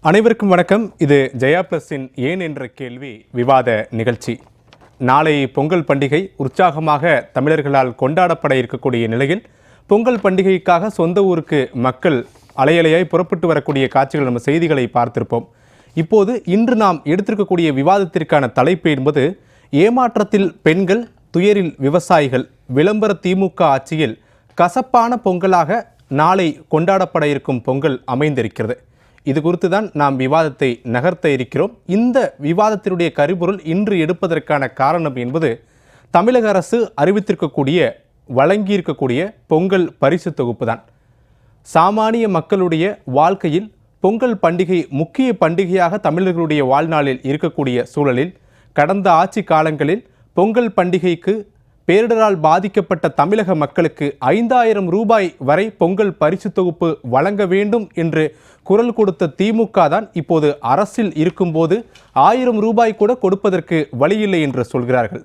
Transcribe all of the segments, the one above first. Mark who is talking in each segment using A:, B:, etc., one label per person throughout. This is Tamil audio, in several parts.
A: அனைவருக்கும் வணக்கம். இது ஜெயா பிளஸின் ஏன் என்ற கேள்வி விவாத நிகழ்ச்சி. நாளை பொங்கல் பண்டிகை உற்சாகமாக தமிழர்களால் கொண்டாடப்பட இருக்கக்கூடிய நிலையில் பொங்கல் பண்டிகைக்காக சொந்த ஊருக்கு மக்கள் அலையலையாய் புறப்பட்டு வரக்கூடிய காட்சிகள் நம்ம செய்திகளை பார்த்திருப்போம். இப்போது இன்று நாம் எடுத்திருக்கக்கூடிய விவாதத்திற்கான தலைப்பு என்பது ஏமாற்றத்தில் பெண்கள், துயரில் விவசாயிகள், விளம்பர திமுக ஆட்சியில் கசப்பான பொங்கலாக நாளை கொண்டாடப்பட இருக்கும் பொங்கல் அமைந்திருக்கிறது. இது குறித்து தான் நாம் விவாதத்தை நகர்த்த இருக்கிறோம். இந்த விவாதத்தினுடைய கருப்பொருள் இன்று எடுப்பதற்கான காரணம் என்பது தமிழக அரசு அறிவித்திருக்கக்கூடிய வழங்கியிருக்கக்கூடிய பொங்கல் பரிசு தொகுப்பு தான். சாமானிய மக்களுடைய வாழ்க்கையில் பொங்கல் பண்டிகை முக்கிய பண்டிகையாக தமிழர்களுடைய வாழ்நாளில் இருக்கக்கூடிய சூழலில் கடந்த ஆட்சி காலங்களில் பொங்கல் பண்டிகைக்கு பேரிடரால் பாதிக்கப்பட்ட தமிழக மக்களுக்கு 5000 ரூபாய் வரை பொங்கல் பரிசு தொகுப்பு வழங்க வேண்டும் என்று குரல் கொடுத்த திமுக தான் இப்போது அரசில் இருக்கும்போது 1000 ரூபாய் கூட கொடுப்பதற்கு வழியில்லை என்று சொல்கிறார்கள்.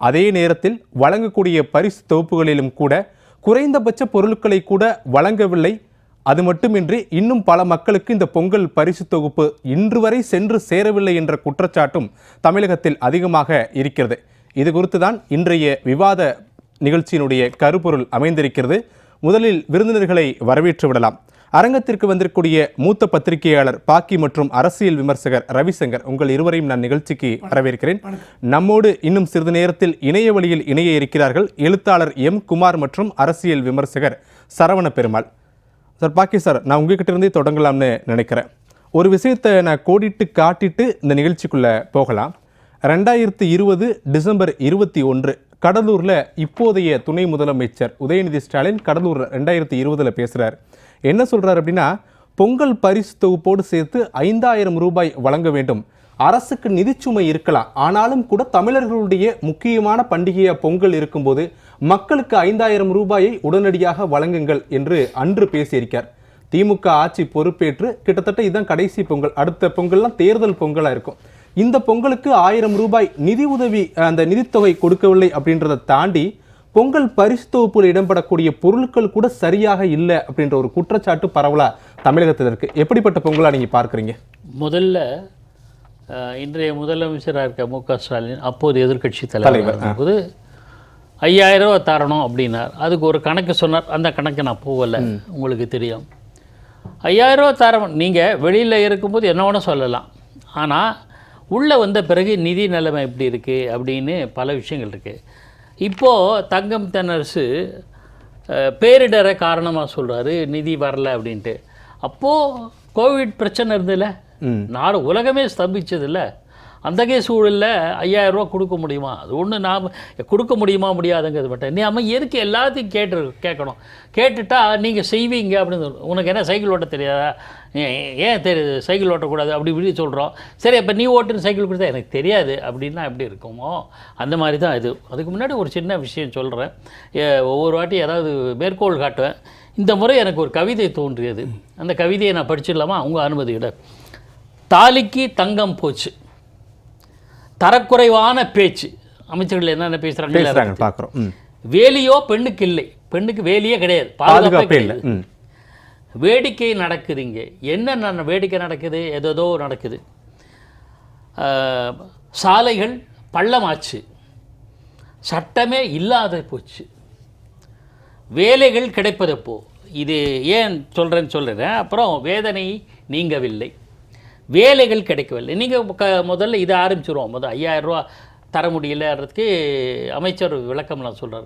A: அதே நேரத்தில் வழங்கக்கூடிய பரிசு தொகுப்புகளிலும் கூட குறைந்தபட்ச பொருட்களை கூட வழங்கவில்லை. அது மட்டுமின்றி இன்னும் பல மக்களுக்கு இந்த பொங்கல் பரிசு தொகுப்பு இன்று வரை சென்று சேரவில்லை என்ற குற்றச்சாட்டும் தமிழகத்தில் அதிகமாக இருக்கிறது. இது குறித்து தான் இன்றைய விவாத நிகழ்ச்சியினுடைய கருப்பொருள் அமைந்திருக்கிறது. முதலில் விருந்தினர்களை வரவேற்று விடலாம். அரங்கத்திற்கு வந்திருக்கக்கூடிய மூத்த பத்திரிகையாளர் பாக்கி மற்றும் அரசியல் விமர்சகர் ரவிசங்கர், உங்கள் இருவரையும் நான் நிகழ்ச்சிக்கு வரவேற்கிறேன். நம்மோடு இன்னும் சிறிது நேரத்தில் இணைய வழியில் இணைய இருக்கிறார்கள் எழுத்தாளர் எம் குமார் மற்றும் அரசியல் விமர்சகர் சரவண பெருமாள். சார், பாக்கி சார், நான் உங்ககிட்ட இருந்தே தொடங்கலாம்னு நினைக்கிறேன். ஒரு விஷயத்தை நான் கோடிட்டு காட்டிட்டு இந்த நிகழ்ச்சிக்குள்ளே போகலாம். 2020 டிசம்பர் 21 கடலூரில் இப்போதைய துணை முதலமைச்சர் உதயநிதி ஸ்டாலின் கடலூர் 2020 பேசுகிறார். என்ன சொல்கிறார் அப்படின்னா, பொங்கல் பரிசு தொகுப்போடு சேர்த்து 5000 ரூபாய் வழங்க வேண்டும். அரசுக்கு நிதிச்சுமை இருக்கலாம், ஆனாலும் கூட தமிழர்களுடைய முக்கியமான பண்டிகையாக பொங்கல் இருக்கும்போது மக்களுக்கு 5000 ரூபாயை உடனடியாக வழங்குங்கள் என்று அன்று பேசியிருக்கார். திமுக ஆட்சி பொறுப்பேற்று கிட்டத்தட்ட இதுதான் கடைசி பொங்கல். அடுத்த பொங்கல்லாம் தேர்தல் பொங்கலாக இருக்கும். இந்த பொங்கலுக்கு 1000 ரூபாய் நிதி உதவி, அந்த நிதித்தொகை கொடுக்கவில்லை அப்படின்றத தாண்டி பொங்கல் பரிசு தொகுப்பில் இடம்பெறக்கூடிய பொருட்கள் கூட சரியாக இல்லை அப்படின்ற ஒரு குற்றச்சாட்டு பரவலாக தமிழகத்தில் இருக்கு. எப்படிப்பட்ட பொங்கலாக நீங்கள் பார்க்குறீங்க?
B: முதல்ல இன்றைய முதலமைச்சராக இருக்க மு.க. ஸ்டாலின் அப்போது எதிர்க்கட்சி தலைவர் போது 5000 ரூபா தரணும் அப்படின்னார். அதுக்கு ஒரு கணக்கு சொன்னார். அந்த கணக்கு நான் போகலை, உங்களுக்கு தெரியும். 5000 ரூபா தரணும். நீங்கள் வெளியில் இருக்கும்போது என்ன வேணும் சொல்லலாம், ஆனால் உள்ளே வந்த பிறகு நிதி நிலைமை எப்படி இருக்குது அப்படின்னு பல விஷயங்கள் இருக்குது. இப்போது தங்கம் தென்னரசு பேரிடரை காரணமாக சொல்கிறாரு, நிதி வரல அப்படின்ட்டு. அப்போது கோவிட் பிரச்சனை இருந்ததில்ல, நாடு உலகமே ஸ்தம்பிச்சதில்ல. அந்தகைய சூழலில் 5000 ரூபா கொடுக்க முடியுமா? அது ஒன்று நாம் கொடுக்க முடியுமா முடியாதுங்கிறது மட்டும் நம்ம எதுக்கு எல்லாத்தையும் கேட்கணும். கேட்டுட்டா நீங்கள் செய்வீங்க அப்படின்னு உனக்கு என்ன சைக்கிள் ஓட்ட தெரியாதா, ஏன் தெரியுது சைக்கிள் ஓட்டக்கூடாது அப்படி இப்படி சொல்கிறோம். சரி, அப்போ நீ ஓட்டுன்னு சைக்கிள் கொடுத்தா எனக்கு தெரியாது அப்படின்னா எப்படி இருக்குமோ அந்த மாதிரி தான் இது. அதுக்கு முன்னாடி ஒரு சின்ன விஷயம் சொல்கிறேன். ஒவ்வொரு வாட்டி ஏதாவது மேற்கோள் காட்டுவேன். இந்த முறை எனக்கு ஒரு கவிதை தோன்றியது. அந்த கவிதையை நான் படிச்சிடலாமா உங்கள் அனுமதியோட? தாலிக்கு தங்கம் போச்சு, தரக்குறைவான பேச்சு. அமைச்சர்கள் என்னென்ன பேசுகிறாங்க பார்க்குறோம். வேலியோ பெண்ணுக்கு இல்லை, பெண்ணுக்கு வேலியே கிடையாது, பாதுகாப்பே இல்லை. வேடிக்கை நடக்குதுங்க. என்ன வேடிக்கை நடக்குது? ஏதோ நடக்குது. சாலைகள் பள்ளமாச்சு, சட்டமே இல்லாத போச்சு, வேலைகள் கிடைப்பதப்போ. இது ஏன் சொல்கிறேன்னு சொல்கிறேன். அப்புறம் வேதனை நீங்கவில்லை, வேலைகள் கிடைக்கவில்லை. நீங்கள் முதல்ல இதை ஆரம்பிச்சிருவோம். 5000 ரூபா தர முடியலன்றதுக்கு அமைச்சர் விளக்கம்லாம் சொல்கிறார்.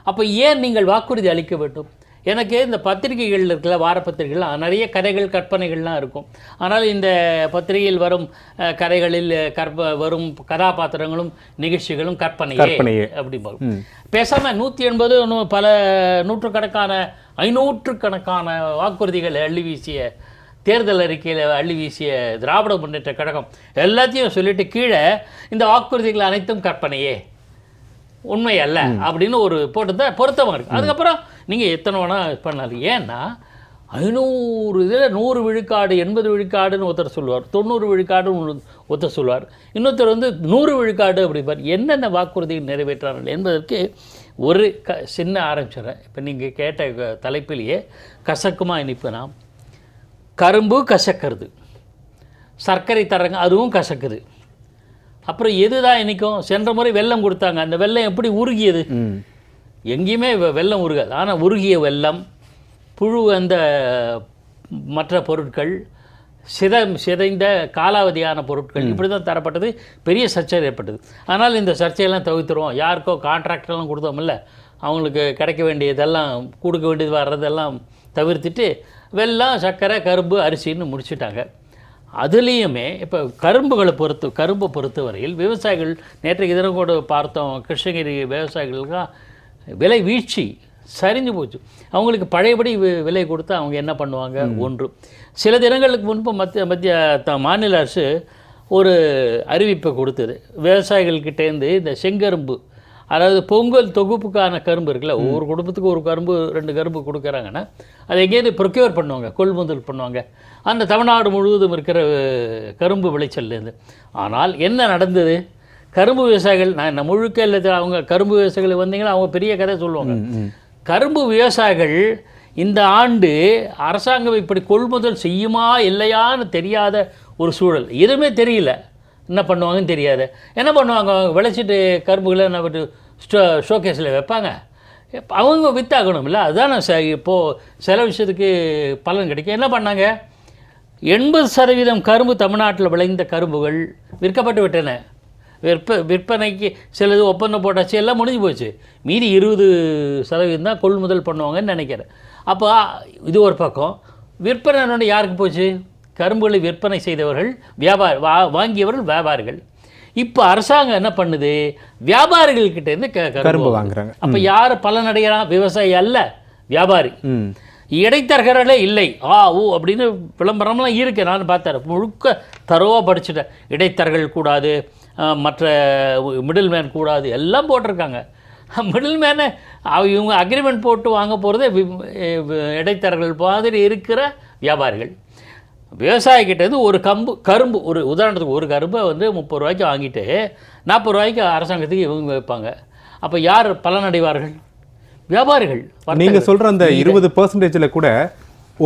B: அப்போ ஏன் நீங்கள் வாக்குறுதி அளிக்க வேண்டும்? எனக்கு இந்த பத்திரிகைகள் இருக்கிற வார பத்திரிகைகள் நிறைய கதைகள் கற்பனைகள்லாம் இருக்கும். ஆனால் இந்த பத்திரிகையில் வரும் கதைகளில் வரும் கதாபாத்திரங்களும் நிகழ்ச்சிகளும் கற்பனையே அப்படி பேசாமல் 180 பல நூற்றுக்கணக்கான 500கணக்கான வாக்குறுதிகள் அள்ளி வீசிய தேர்தல் அறிக்கையில் அள்ளி வீசிய திராவிட முன்னேற்ற கழகம் எல்லாத்தையும் சொல்லிட்டு கீழே இந்த வாக்குறுதிகள் அனைத்தும் கற்பனையே, உண்மை அல்ல அப்படின்னு ஒரு போட்டு தான் பொருத்தமாக இருக்குது. அதுக்கப்புறம் நீங்கள் எத்தனை வேணால் பண்ணாலும். ஏன்னா 500 இதில் 100 விழுக்காடு 80 விழுக்காடுன்னு ஒருத்தர் சொல்லுவார், 90 விழுக்காடுன்னு ஒருத்தர் சொல்லுவார், இன்னொருத்தர் 100 விழுக்காடு அப்படிப்பார். என்னென்ன வாக்குறுதிகள் நிறைவேற்றார்கள் என்பதற்கு ஒரு சின்ன ஆரம்பிச்சிடறேன். இப்போ நீங்கள் கேட்ட தலைப்பிலேயே கசக்குமா இனிப்பு. நாம் கரும்பு கசக்கிறது, சர்க்கரை தர்றாங்க, அதுவும் கசக்குது. அப்புறம் எதுதான் இன்றைக்கும்? சென்ற முறை வெல்லம் கொடுத்தாங்க, அந்த வெல்லம் எப்படி உருகியது? எங்கேயுமே வெல்லம் உருகாது. ஆனால் உருகிய வெல்லம், புழு, அந்த மற்ற பொருட்கள், சிதைந்த காலாவதியான பொருட்கள், இப்படி தான் தரப்பட்டது. பெரிய சர்ச்சை ஏற்பட்டது. ஆனால் இந்த சர்ச்சையெல்லாம் தவிர்த்துருவோம். யாருக்கோ கான்ட்ராக்டெல்லாம் கொடுத்தோமில்ல, அவங்களுக்கு கிடைக்க வேண்டியதெல்லாம், கொடுக்க வேண்டியது வர்றதெல்லாம் தவிர்த்துட்டு வெல்லம், சர்க்கரை, கரும்பு, அரிசின்னு முடிச்சுட்டாங்க. அதுலேயுமே இப்போ கரும்பை பொறுத்தவரையில் விவசாயிகள், நேற்றைக்கு தினம் கூட பார்த்தோம், கிருஷ்ணகிரி விவசாயிகளுக்கெல்லாம் விலை வீழ்ச்சி, சரிஞ்சு போச்சு. அவங்களுக்கு பழையபடி விலை கொடுத்தா அவங்க என்ன பண்ணுவாங்க? ஒன்று. சில தினங்களுக்கு முன்பு மத்திய மாநில அரசு ஒரு அறிவிப்பை கொடுத்தது. விவசாயிகள்கிட்டேருந்து இந்த செங்கரும்பு, அதாவது பொங்கல் தொகுப்புக்கான கரும்பு இருக்குல்ல, ஒவ்வொரு குடும்பத்துக்கு ஒரு கரும்பு 2 கரும்பு கொடுக்குறாங்கன்னா அதை எங்கேயாவது ப்ரொக்யூர் பண்ணுவாங்க, கொள்முதல் பண்ணுவாங்க, அந்த தமிழ்நாடு முழுவதும் இருக்கிற கரும்பு விளைச்சல்லேருந்து. ஆனால் என்ன நடந்தது? கரும்பு விவசாயிகள், நான் முழுக்க இல்லை, அவங்க கரும்பு விவசாயிகள் வந்தீங்கன்னா அவங்க பெரிய கதை சொல்லுவாங்க. கரும்பு விவசாயிகள் இந்த ஆண்டு அரசாங்கம் இப்படி கொள்முதல் செய்யுமா இல்லையான்னு தெரியாத ஒரு சூழல். எதுவுமே தெரியல, என்ன பண்ணுவாங்கன்னு தெரியாது. என்ன பண்ணுவாங்க? விளைச்சிட்டு கரும்புகளை நம்ம ஷோகேஸில் வைப்பாங்க, அவங்க வித்தாகணும் இல்லை, அதுதான் இப்போது சில விஷயத்துக்கு பலன் கிடைக்கும். என்ன பண்ணாங்க? 80% கரும்பு தமிழ்நாட்டில் விளைந்த கரும்புகள் விற்கப்பட்டு விட்டன. விற்பனைக்கு சிலது ஒப்பந்தம் போட்டாச்சு, எல்லாம் முடிஞ்சு போச்சு. மீதி 20% தான் கொள்முதல் பண்ணுவாங்கன்னு நினைக்கிறேன். அப்போ இது ஒரு பக்கம். விற்பனை யாருக்கு போச்சு? கரும்புகளை விற்பனை செய்தவர்கள், வாங்கியவர்கள் வியாபாரிகள். இப்போ அரசாங்கம் என்ன பண்ணுது? வியாபாரிகள்கிட்டேருந்து கரும்பு வாங்குறாங்க. அப்போ யார் பலனடைகிறான்? விவசாயி அல்ல, வியாபாரி. இடைத்தரகர்களே இல்லை. அப்படின்னு விளம்பரம்லாம் இருக்குது, நான் பார்த்தேன், முழுக்க தரோவாக படிச்சுட்டேன். இடைத்தரகர்கள் கூடாது, மற்ற மிடில் மேன் கூடாது, எல்லாம் போட்டிருக்காங்க. மிடில் மேனை இவங்க அக்ரிமெண்ட் போட்டு வாங்க போகிறதே இடைத்தரகர்கள் மாதிரி இருக்கிற வியாபாரிகள். விவசாயிக்கிட்டேருந்து ஒரு கரும்பு, ஒரு உதாரணத்துக்கு ஒரு கரும்பை 30 ரூபாய்க்கு வாங்கிட்டு 40 ரூபாய்க்கு அரசாங்கத்துக்கு இவங்க வைப்பாங்க. அப்போ யார் பலனடைவார்கள்? வியாபாரிகள்.
A: நீங்கள் சொல்கிற அந்த 20% கூட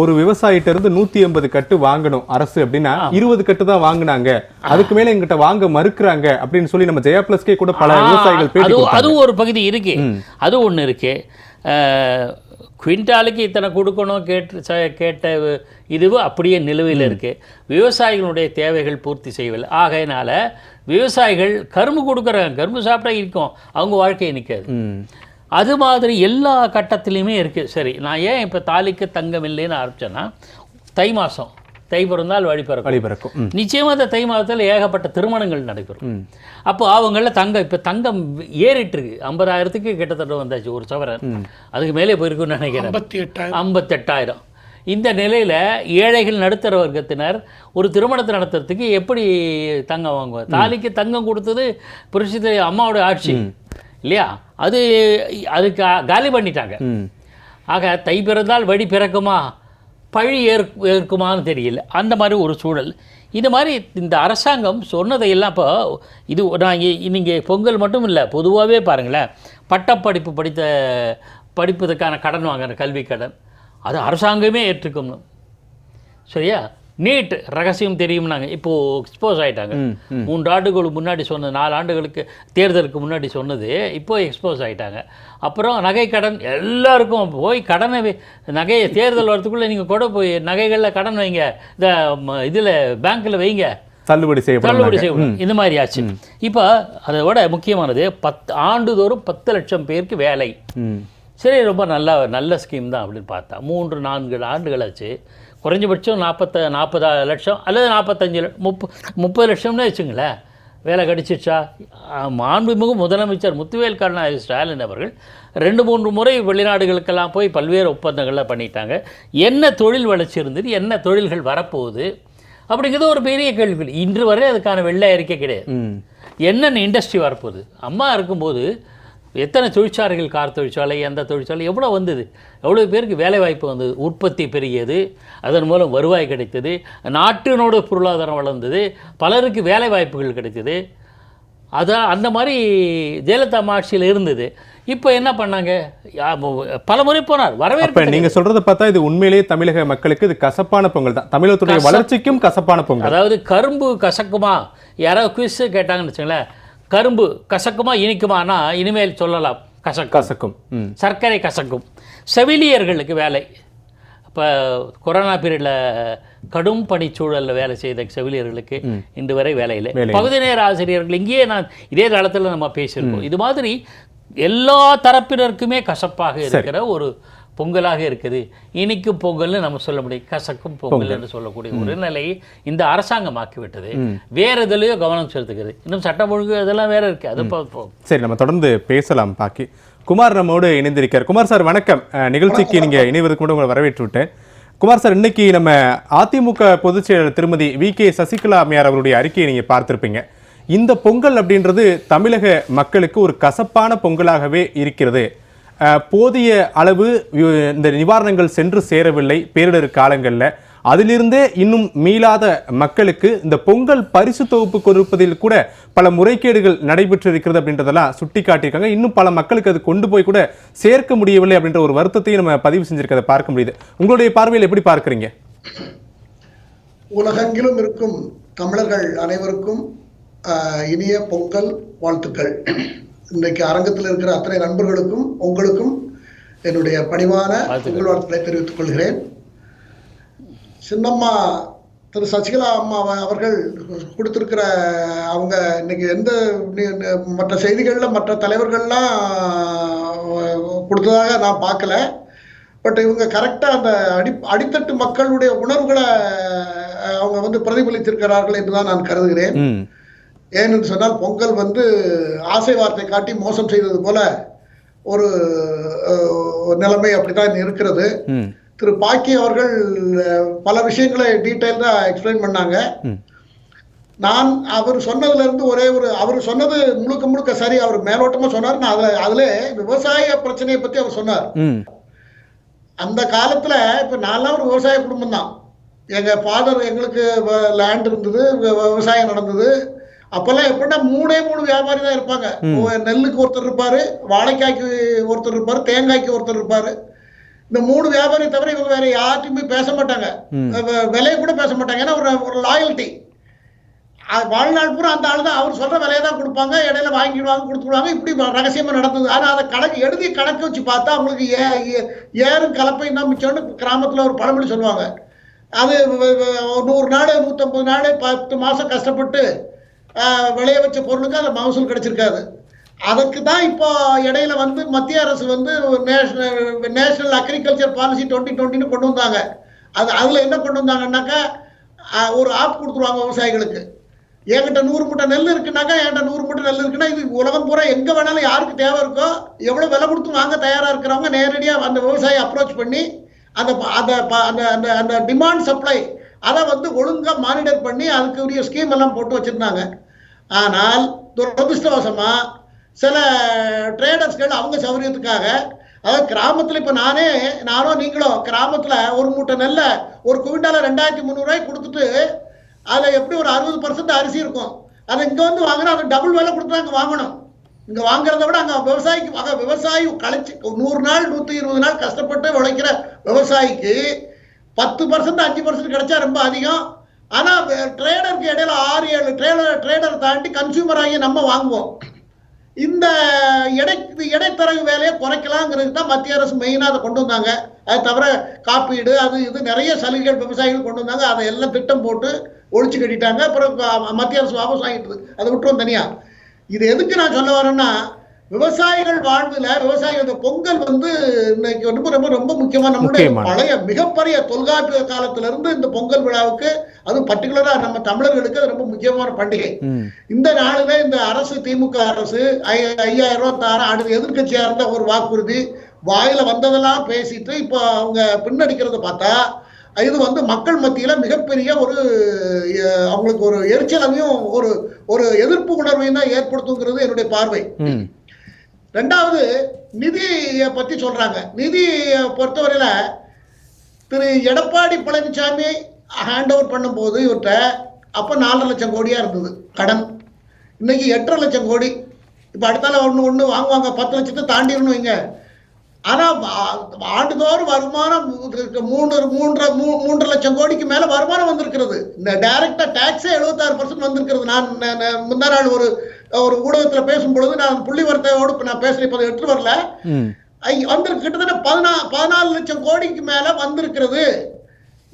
A: ஒரு விவசாயிட்ட இருந்து 180 கட்டு வாங்கணும் அரசு அப்படின்னா 20 கட்டு தான் வாங்கினாங்க, அதுக்கு மேல எங்கிட்ட வாங்க மறுக்கிறாங்க அப்படின்னு சொல்லி நம்ம ஜெயா பிளஸ்கே கூட பல விவசாயிகள்
B: அதுவும் ஒரு பகுதி இருக்கு. அது ஒன்று இருக்கு. குவிண்டாலுக்கு இத்தனை கொடுக்கணும் கேட்ட இதுவும் அப்படியே நிலுவையில் இருக்குது. விவசாயிகளுடைய தேவைகள் பூர்த்தி செய்யவில்லை. ஆகையினால விவசாயிகள் கரும்பு கொடுக்குறாங்க, கரும்பு சாப்பிட்டா இருக்கும், அவங்க வாழ்க்கையை நிற்காது. அது மாதிரி எல்லா கட்டத்துலேயுமே இருக்குது. சரி, நான் ஏன் இப்போ தாலிக்கு தங்கம் இல்லைன்னு ஆரம்பித்தேன்னா, தை மாதம், தை பிறந்தால் வழி பிறக்கும். நிச்சயமாக அந்த தை மாதத்தில் ஏகப்பட்ட திருமணங்கள் நடைபெறும். அப்போ அவங்கள தங்கம், இப்போ தங்கம் ஏறிட்டுருக்கு, 50,000க்கு கிட்டத்தட்ட வந்தாச்சு ஒரு சவரன், அதுக்கு மேலே போயிருக்குன்னு நினைக்கிறேன், 58,000. இந்த நிலையில் ஏழைகள், நடுத்தர வர்க்கத்தினர் ஒரு திருமணத்தை நடத்துறதுக்கு எப்படி தங்கம் வாங்குவாங்க? தாலிக்கு தங்கம் கொடுத்தது புரட்சி அம்மாவோட ஆட்சி இல்லையா? அதுக்கு காலி பண்ணிட்டாங்க. ஆக தை பிறந்தால் வழி பிறக்குமா, பழி ஏற்குமான்னு தெரியல, அந்த மாதிரி ஒரு சூழல். இது மாதிரி இந்த அரசாங்கம் சொன்னதையெல்லாம் இப்போ இது நான் நீங்கள் பொங்கல் மட்டும் இல்லை, பொதுவாகவே பாருங்களேன், பட்டப்படிப்பு படிப்பதற்கான கடன் வாங்குற கல்வி கடன், அது அரசாங்கமே ஏற்றுக்கணும். சரியா? நீட் ரகசியம் தெரியும்னாங்க, இப்போது எக்ஸ்போஸ் ஆகிட்டாங்க. 3 ஆண்டுகளுக்கு முன்னாடி சொன்னது, 4 ஆண்டுகளுக்கு தேர்தலுக்கு முன்னாடி சொன்னது இப்போது எக்ஸ்போஸ் ஆகிட்டாங்க. அப்புறம் நகை கடன், எல்லாருக்கும் போய் கடனை, நகையை தேர்தல் வரத்துக்குள்ளே நீங்கள் கூட போய் நகைகளில் கடன் வைங்க, இந்த இதில் பேங்க்கில் வைங்க, தள்ளுபடி செய்யப்படும், இந்த மாதிரி ஆச்சு. இப்போ அதை விட முக்கியமானது, ஆண்டுதோறும் 10 லட்சம் பேருக்கு வேலை. சரி, ரொம்ப நல்ல ஸ்கீம் தான் அப்படின்னு பார்த்தா 3-4 ஆண்டுகள் ஆச்சு. குறைஞ்சபட்சம் 40 லட்சம் அல்லது 30 லட்சம்னு வச்சுங்களேன், வேலை கிடைச்சிச்சா? மாண்புமிகு முதலமைச்சர் முத்துவேல் கருணாநிதி ஸ்டாலின் அவர்கள் 2-3 முறை வெளிநாடுகளுக்கெல்லாம் போய் பல்வேறு ஒப்பந்தங்கள்லாம் பண்ணிட்டாங்க. என்ன தொழில் வளர்ச்சி இருந்தது, என்ன தொழில்கள் வரப்போகுது அப்படிங்கிறது ஒரு பெரிய கேள்வி. இன்று வரை அதுக்கான வெள்ளை அறிக்கை கிடையாது. என்னென்ன இண்டஸ்ட்ரி வரப்போகுது? அம்மா இருக்கும்போது எத்தனை தொழிற்சாலைகள், கார் தொழிற்சாலை, அந்த தொழிற்சாலை எவ்வளோ வந்தது, எவ்வளோ பேருக்கு வேலைவாய்ப்பு வந்தது, உற்பத்தி பெருகியது, அதன் மூலம் வருவாய் கிடைத்தது, நாட்டினோட பொருளாதாரம் வளர்ந்தது, பலருக்கு வேலை வாய்ப்புகள் கிடைத்தது. அதான் அந்த மாதிரி ஜெயலலிதா ஆட்சியில் இருந்தது. இப்போ என்ன பண்ணாங்க? பல முறை போனார், வரவேற்பு.
A: நீங்க சொல்றதை பார்த்தா இது உண்மையிலேயே தமிழக மக்களுக்கு இது கசப்பான பொங்கல் தான், தமிழகத்துடைய வளர்ச்சிக்கும் கசப்பான பொங்கல்.
B: அதாவது கரும்பு கசக்குமா, யாராவது குவிஸ் கேட்டாங்கன்னு வச்சுங்களேன், கரும்பு கசக்குமா இனிக்குமானா இனிமேல் சொல்லலாம் கசக்கும், சர்க்கரை கசக்கும். செவிலியர்களுக்கு வேலை. இப்போ கொரோனா பீரியடில் கடும் பணிச்சூழலில் வேலை செய்த செவிலியர்களுக்கு இன்று வரை வேலை இல்லை. பகுதி நேர ஆசிரியர்கள், இங்கேயே நான் இதே தளத்தில் நம்ம பேசியிருக்கோம். இது மாதிரி எல்லா தரப்பினருக்குமே கசப்பாக இருக்கிற ஒரு பொங்கலாக இருக்குது. இனிக்கும் பொங்கல்னு நம்ம சொல்ல முடியும், கசக்கும் பொங்கல் என்று சொல்லக்கூடிய ஒரு நிலையை இந்த அரசாங்கம் ஆக்கிவிட்டது. வேற எதுலையோ கவனம் செலுத்துகிறது. இன்னும் சட்டம் ஒழுங்கு அதெல்லாம் வேற இருக்கு, அது பார்ப்போம்.
A: சரி, நம்ம தொடர்ந்து பேசலாம். பாக்கி குமார் நம்மோடு இணைந்திருக்கார். குமார் சார் வணக்கம். நிகழ்ச்சிக்கு நீங்க இணைவதற்கு கூட உங்களை வரவேற்று விட்டேன். குமார் சார், இன்னைக்கு நம்ம அதிமுக பொதுச் செயலாளர் திருமதி வி.கே. சசிகலா அம்மையார் அவருடைய அறிக்கையை நீங்க பார்த்திருப்பீங்க. இந்த பொங்கல் அப்படின்றது தமிழக மக்களுக்கு ஒரு கசப்பான பொங்கலாகவே இருக்கிறது. போதிய அளவு இந்த நிவாரணங்கள் சென்று சேரவில்லை பேரிடர் காலங்களில். அதிலிருந்தே இன்னும் மீளாத மக்களுக்கு இந்த பொங்கல் பரிசு தொகுப்பு கொடுப்பதில் கூட பல முறைகேடுகள் நடைபெற்று இருக்கிறது அப்படின்றதெல்லாம் சுட்டி காட்டியிருக்காங்க. இன்னும் பல மக்களுக்கு அது கொண்டு போய் கூட சேர்க்க முடியவில்லை அப்படின்ற ஒரு வருத்தத்தையும் நம்ம பதிவு செஞ்சிருக்கிறத பார்க்க முடியுது. உங்களுடைய பார்வையில் எப்படி பார்க்குறீங்க?
C: உலகெங்கிலும் இருக்கும் தமிழர்கள் அனைவருக்கும் இனிய பொங்கல் வாழ்த்துக்கள். இன்றைக்கு அரங்கத்தில் இருக்கிற அத்தனை நண்பர்களுக்கும் உங்களுக்கும் என்னுடைய பணிவான பொங்கல் வாழ்த்துக்களை தெரிவித்துக் கொள்கிறேன். சின்னம்மா திரு சசிகலா அம்மா அவர்கள் கொடுத்திருக்கிற, அவங்க இன்னைக்கு எந்த மற்ற செய்திகளில் மற்ற தலைவர்கள்லாம் கொடுத்ததாக நான் பார்க்கல. பட் இவங்க கரெக்டாக அந்த அடித்தட்டு மக்களுடைய உணர்வுகளை அவங்க பிரதிபலித்திருக்கிறார்கள் என்றுதான் நான் கருதுகிறேன். ஏனென்று சொன்னால் பொங்கல் ஆசை வார்த்தை காட்டி மோசம் செய்தது போல ஒரு நிலைமை அப்படித்தான் இருக்கிறது. திரு பாக்கி அவர்கள் பல விஷயங்களை டீட்டெயில்டா எக்ஸ்பிளைன் பண்ணாங்க. நான் அவர் சொன்னதுல இருந்து அவர் சொன்னது முழுக்க சரி, அவர் மேலோட்டமா சொன்னார். நான் அதுல விவசாய பிரச்சனையை பத்தி அவர் சொன்னார். அந்த காலத்துல இப்ப நான்லாம் ஒரு விவசாய குடும்பம் தான். எங்க ஃபாதர், எங்களுக்கு லேண்ட் இருந்தது, விவசாயம் நடந்தது. அப்பெல்லாம் எப்படின்னா 3 வியாபாரி தான் இருப்பாங்க. நெல்லுக்கு ஒருத்தர் இருப்பாரு, வாழைக்காய்க்கு ஒருத்தர் இருப்பாரு, தேங்காய்க்கு ஒருத்தர் இருப்பாரு. இந்த 3 வியாபாரி தவிர இவங்க வேற யார்ட்டையுமே பேச மாட்டாங்க, விலையை கூட பேச மாட்டாங்க. ஏன்னா ஒரு லாயல்ட்டி. வாழ்நாள் பூரா அந்த ஆள் தான், அவர் சொல்ற விலையை தான் கொடுப்பாங்க, இடையில வாங்கிடுவாங்க, கொடுத்துடுவாங்க. இப்படி ரகசியமா நடந்தது. ஆனா அதை எழுதி கணக்கு வச்சு பார்த்தா அவங்களுக்கு ஏறும் கலப்பை தான் மிச்சம்னு கிராமத்துல ஒரு பழமொழி சொல்லுவாங்க. அது 100 நாள் 150 நாள் 10 மாசம் கஷ்டப்பட்டு விளைய வச்ச பொருளுக்கு அந்த மகசூல் கிடைச்சிருக்காது. அதுக்கு தான் இப்போ இடையில மத்திய அரசு நேஷனல் அக்ரிகல்ச்சர் பாலிசி 2020 கொண்டு வந்தாங்க. அதுல என்ன கொண்டு வந்தாங்கன்னாக்கா, ஒரு ஆப் கொடுத்துருவாங்க விவசாயிகளுக்கு. என்கிட்ட 100 மூட்டை நெல் இருக்குனாக்கா, என்கிட்ட 100 மூட்டை நெல் இருக்குன்னா, இது உலகம் பூரா எங்க வேணாலும் யாருக்கு தேவை இருக்கோ, எவ்வளவு விலை கொடுத்து வாங்க தயாரா இருக்கிறவங்க நேரடியா அந்த விவசாயி அப்ரோச் பண்ணி அந்த டிமாண்ட் சப்ளை அதை ஒழுங்கா மானிட்டர் பண்ணி அதுக்குரிய ஸ்கீம் எல்லாம் போட்டு வச்சிருந்தாங்க. ஆனால் துரதிருஷ்டவசமா சில ட்ரேடர்ஸ்கள் அவங்க சௌகரியத்துக்காக, அதாவது கிராமத்தில் இப்போ நானோ நீங்களோ கிராமத்தில் ஒரு மூட்டை நெல்ல ஒரு குவிண்டால 2300 ரூபாய்க்கு கொடுத்துட்டு அதில் எப்படி ஒரு 60% அரிசி இருக்கும். அதை இங்கே வாங்கினா அது டபுள் விலை கொடுத்து அங்கே வாங்கணும். இங்கே வாங்குறத விட அங்கே விவசாயி கழிச்சு 100 நாள் 120 நாள் கஷ்டப்பட்டு உழைக்கிற விவசாயிக்கு 10% 5% கிடைச்சா ரொம்ப அதிகம். ஆனால் ட்ரேடருக்கு இடையில 6-7 ட்ரேடர் தாண்டி கன்சியூமர் ஆகி நம்ம வாங்குவோம். இந்த இடைத்தரகு வேலையை குறைக்கலாங்கிறது தான் மத்திய அரசு மெயினாக அதை கொண்டு வந்தாங்க. அது தவிர காப்பீடு அது இது நிறைய சலுகைகள் விவசாயிகள் கொண்டு வந்தாங்க. அதை எல்லாம் திட்டம் போட்டு ஒழிச்சு கட்டிட்டாங்க. அப்புறம் மத்திய அரசு வாபஸ் வாங்கிட்டு அதை விட்டுரும் தனியா. இது எதுக்கு நான் சொல்ல வரேன்னா, விவசாயிகள் வாழ்வில் விவசாயிகள் பொங்கல் இன்னைக்கு ரொம்ப ரொம்ப ரொம்ப முக்கியமான நம்மளுடைய பழைய மிகப்பெரிய தொல்காப்பிய காலத்திலிருந்து இந்த பொங்கல் விழாவுக்கு, அதுவும் பர்டிகுலரா நம்ம தமிழர்களுக்கு அது ரொம்ப முக்கியமான பண்டிகை. இந்த நாளில இந்த அரசு, திமுக அரசு 5000 ரூபாய் தார, அடுத்து எதிர்கட்சியா இருந்த ஒரு வாக்குறுதி வாயில வந்ததெல்லாம் பேசிட்டு இப்போ அவங்க பின்னடிக்கிறத பார்த்தா இது மக்கள் மத்தியில மிகப்பெரிய அவங்களுக்கு ஒரு எரிச்சலையும் ஒரு எதிர்ப்பு உணர்வையும் தான் ஏற்படுத்துங்கிறது என்னுடைய பார்வை. 2வது நிதியை பத்தி சொல்றாங்க. நிதியை பொறுத்தவரையில திரு எடப்பாடி பழனிசாமி ஹேண்ட் ஓவர் பண்ணும்போது இவர்கிட்ட அப்ப 4.5 லட்சம் கோடியா இருந்தது கடன். இன்னைக்கு 8.5 லட்சம் கோடி. இப்போ அடுத்தால ஒன்று வாங்குவாங்க, 10 லட்சத்தை தாண்டிடணும் வைங்க. ஆனால் ஆண்டுதோறும் வருமானம் 3 லட்சம் கோடிக்கு மேலே வருமானம் வந்திருக்கிறது. இந்த டைரக்டாக டேக்ஸே 76% வந்திருக்கிறது. நான் முந்தா நாள் ஒரு ஊடகத்தில் பேசும்பொழுது நான் புள்ளிவரத்தையோடு நான் பேசுகிறேன், இப்போ எடுத்து வரல, வந்திருக்கு. கிட்டத்தட்ட 14 லட்சம் கோடிக்கு மேலே வந்திருக்கிறது.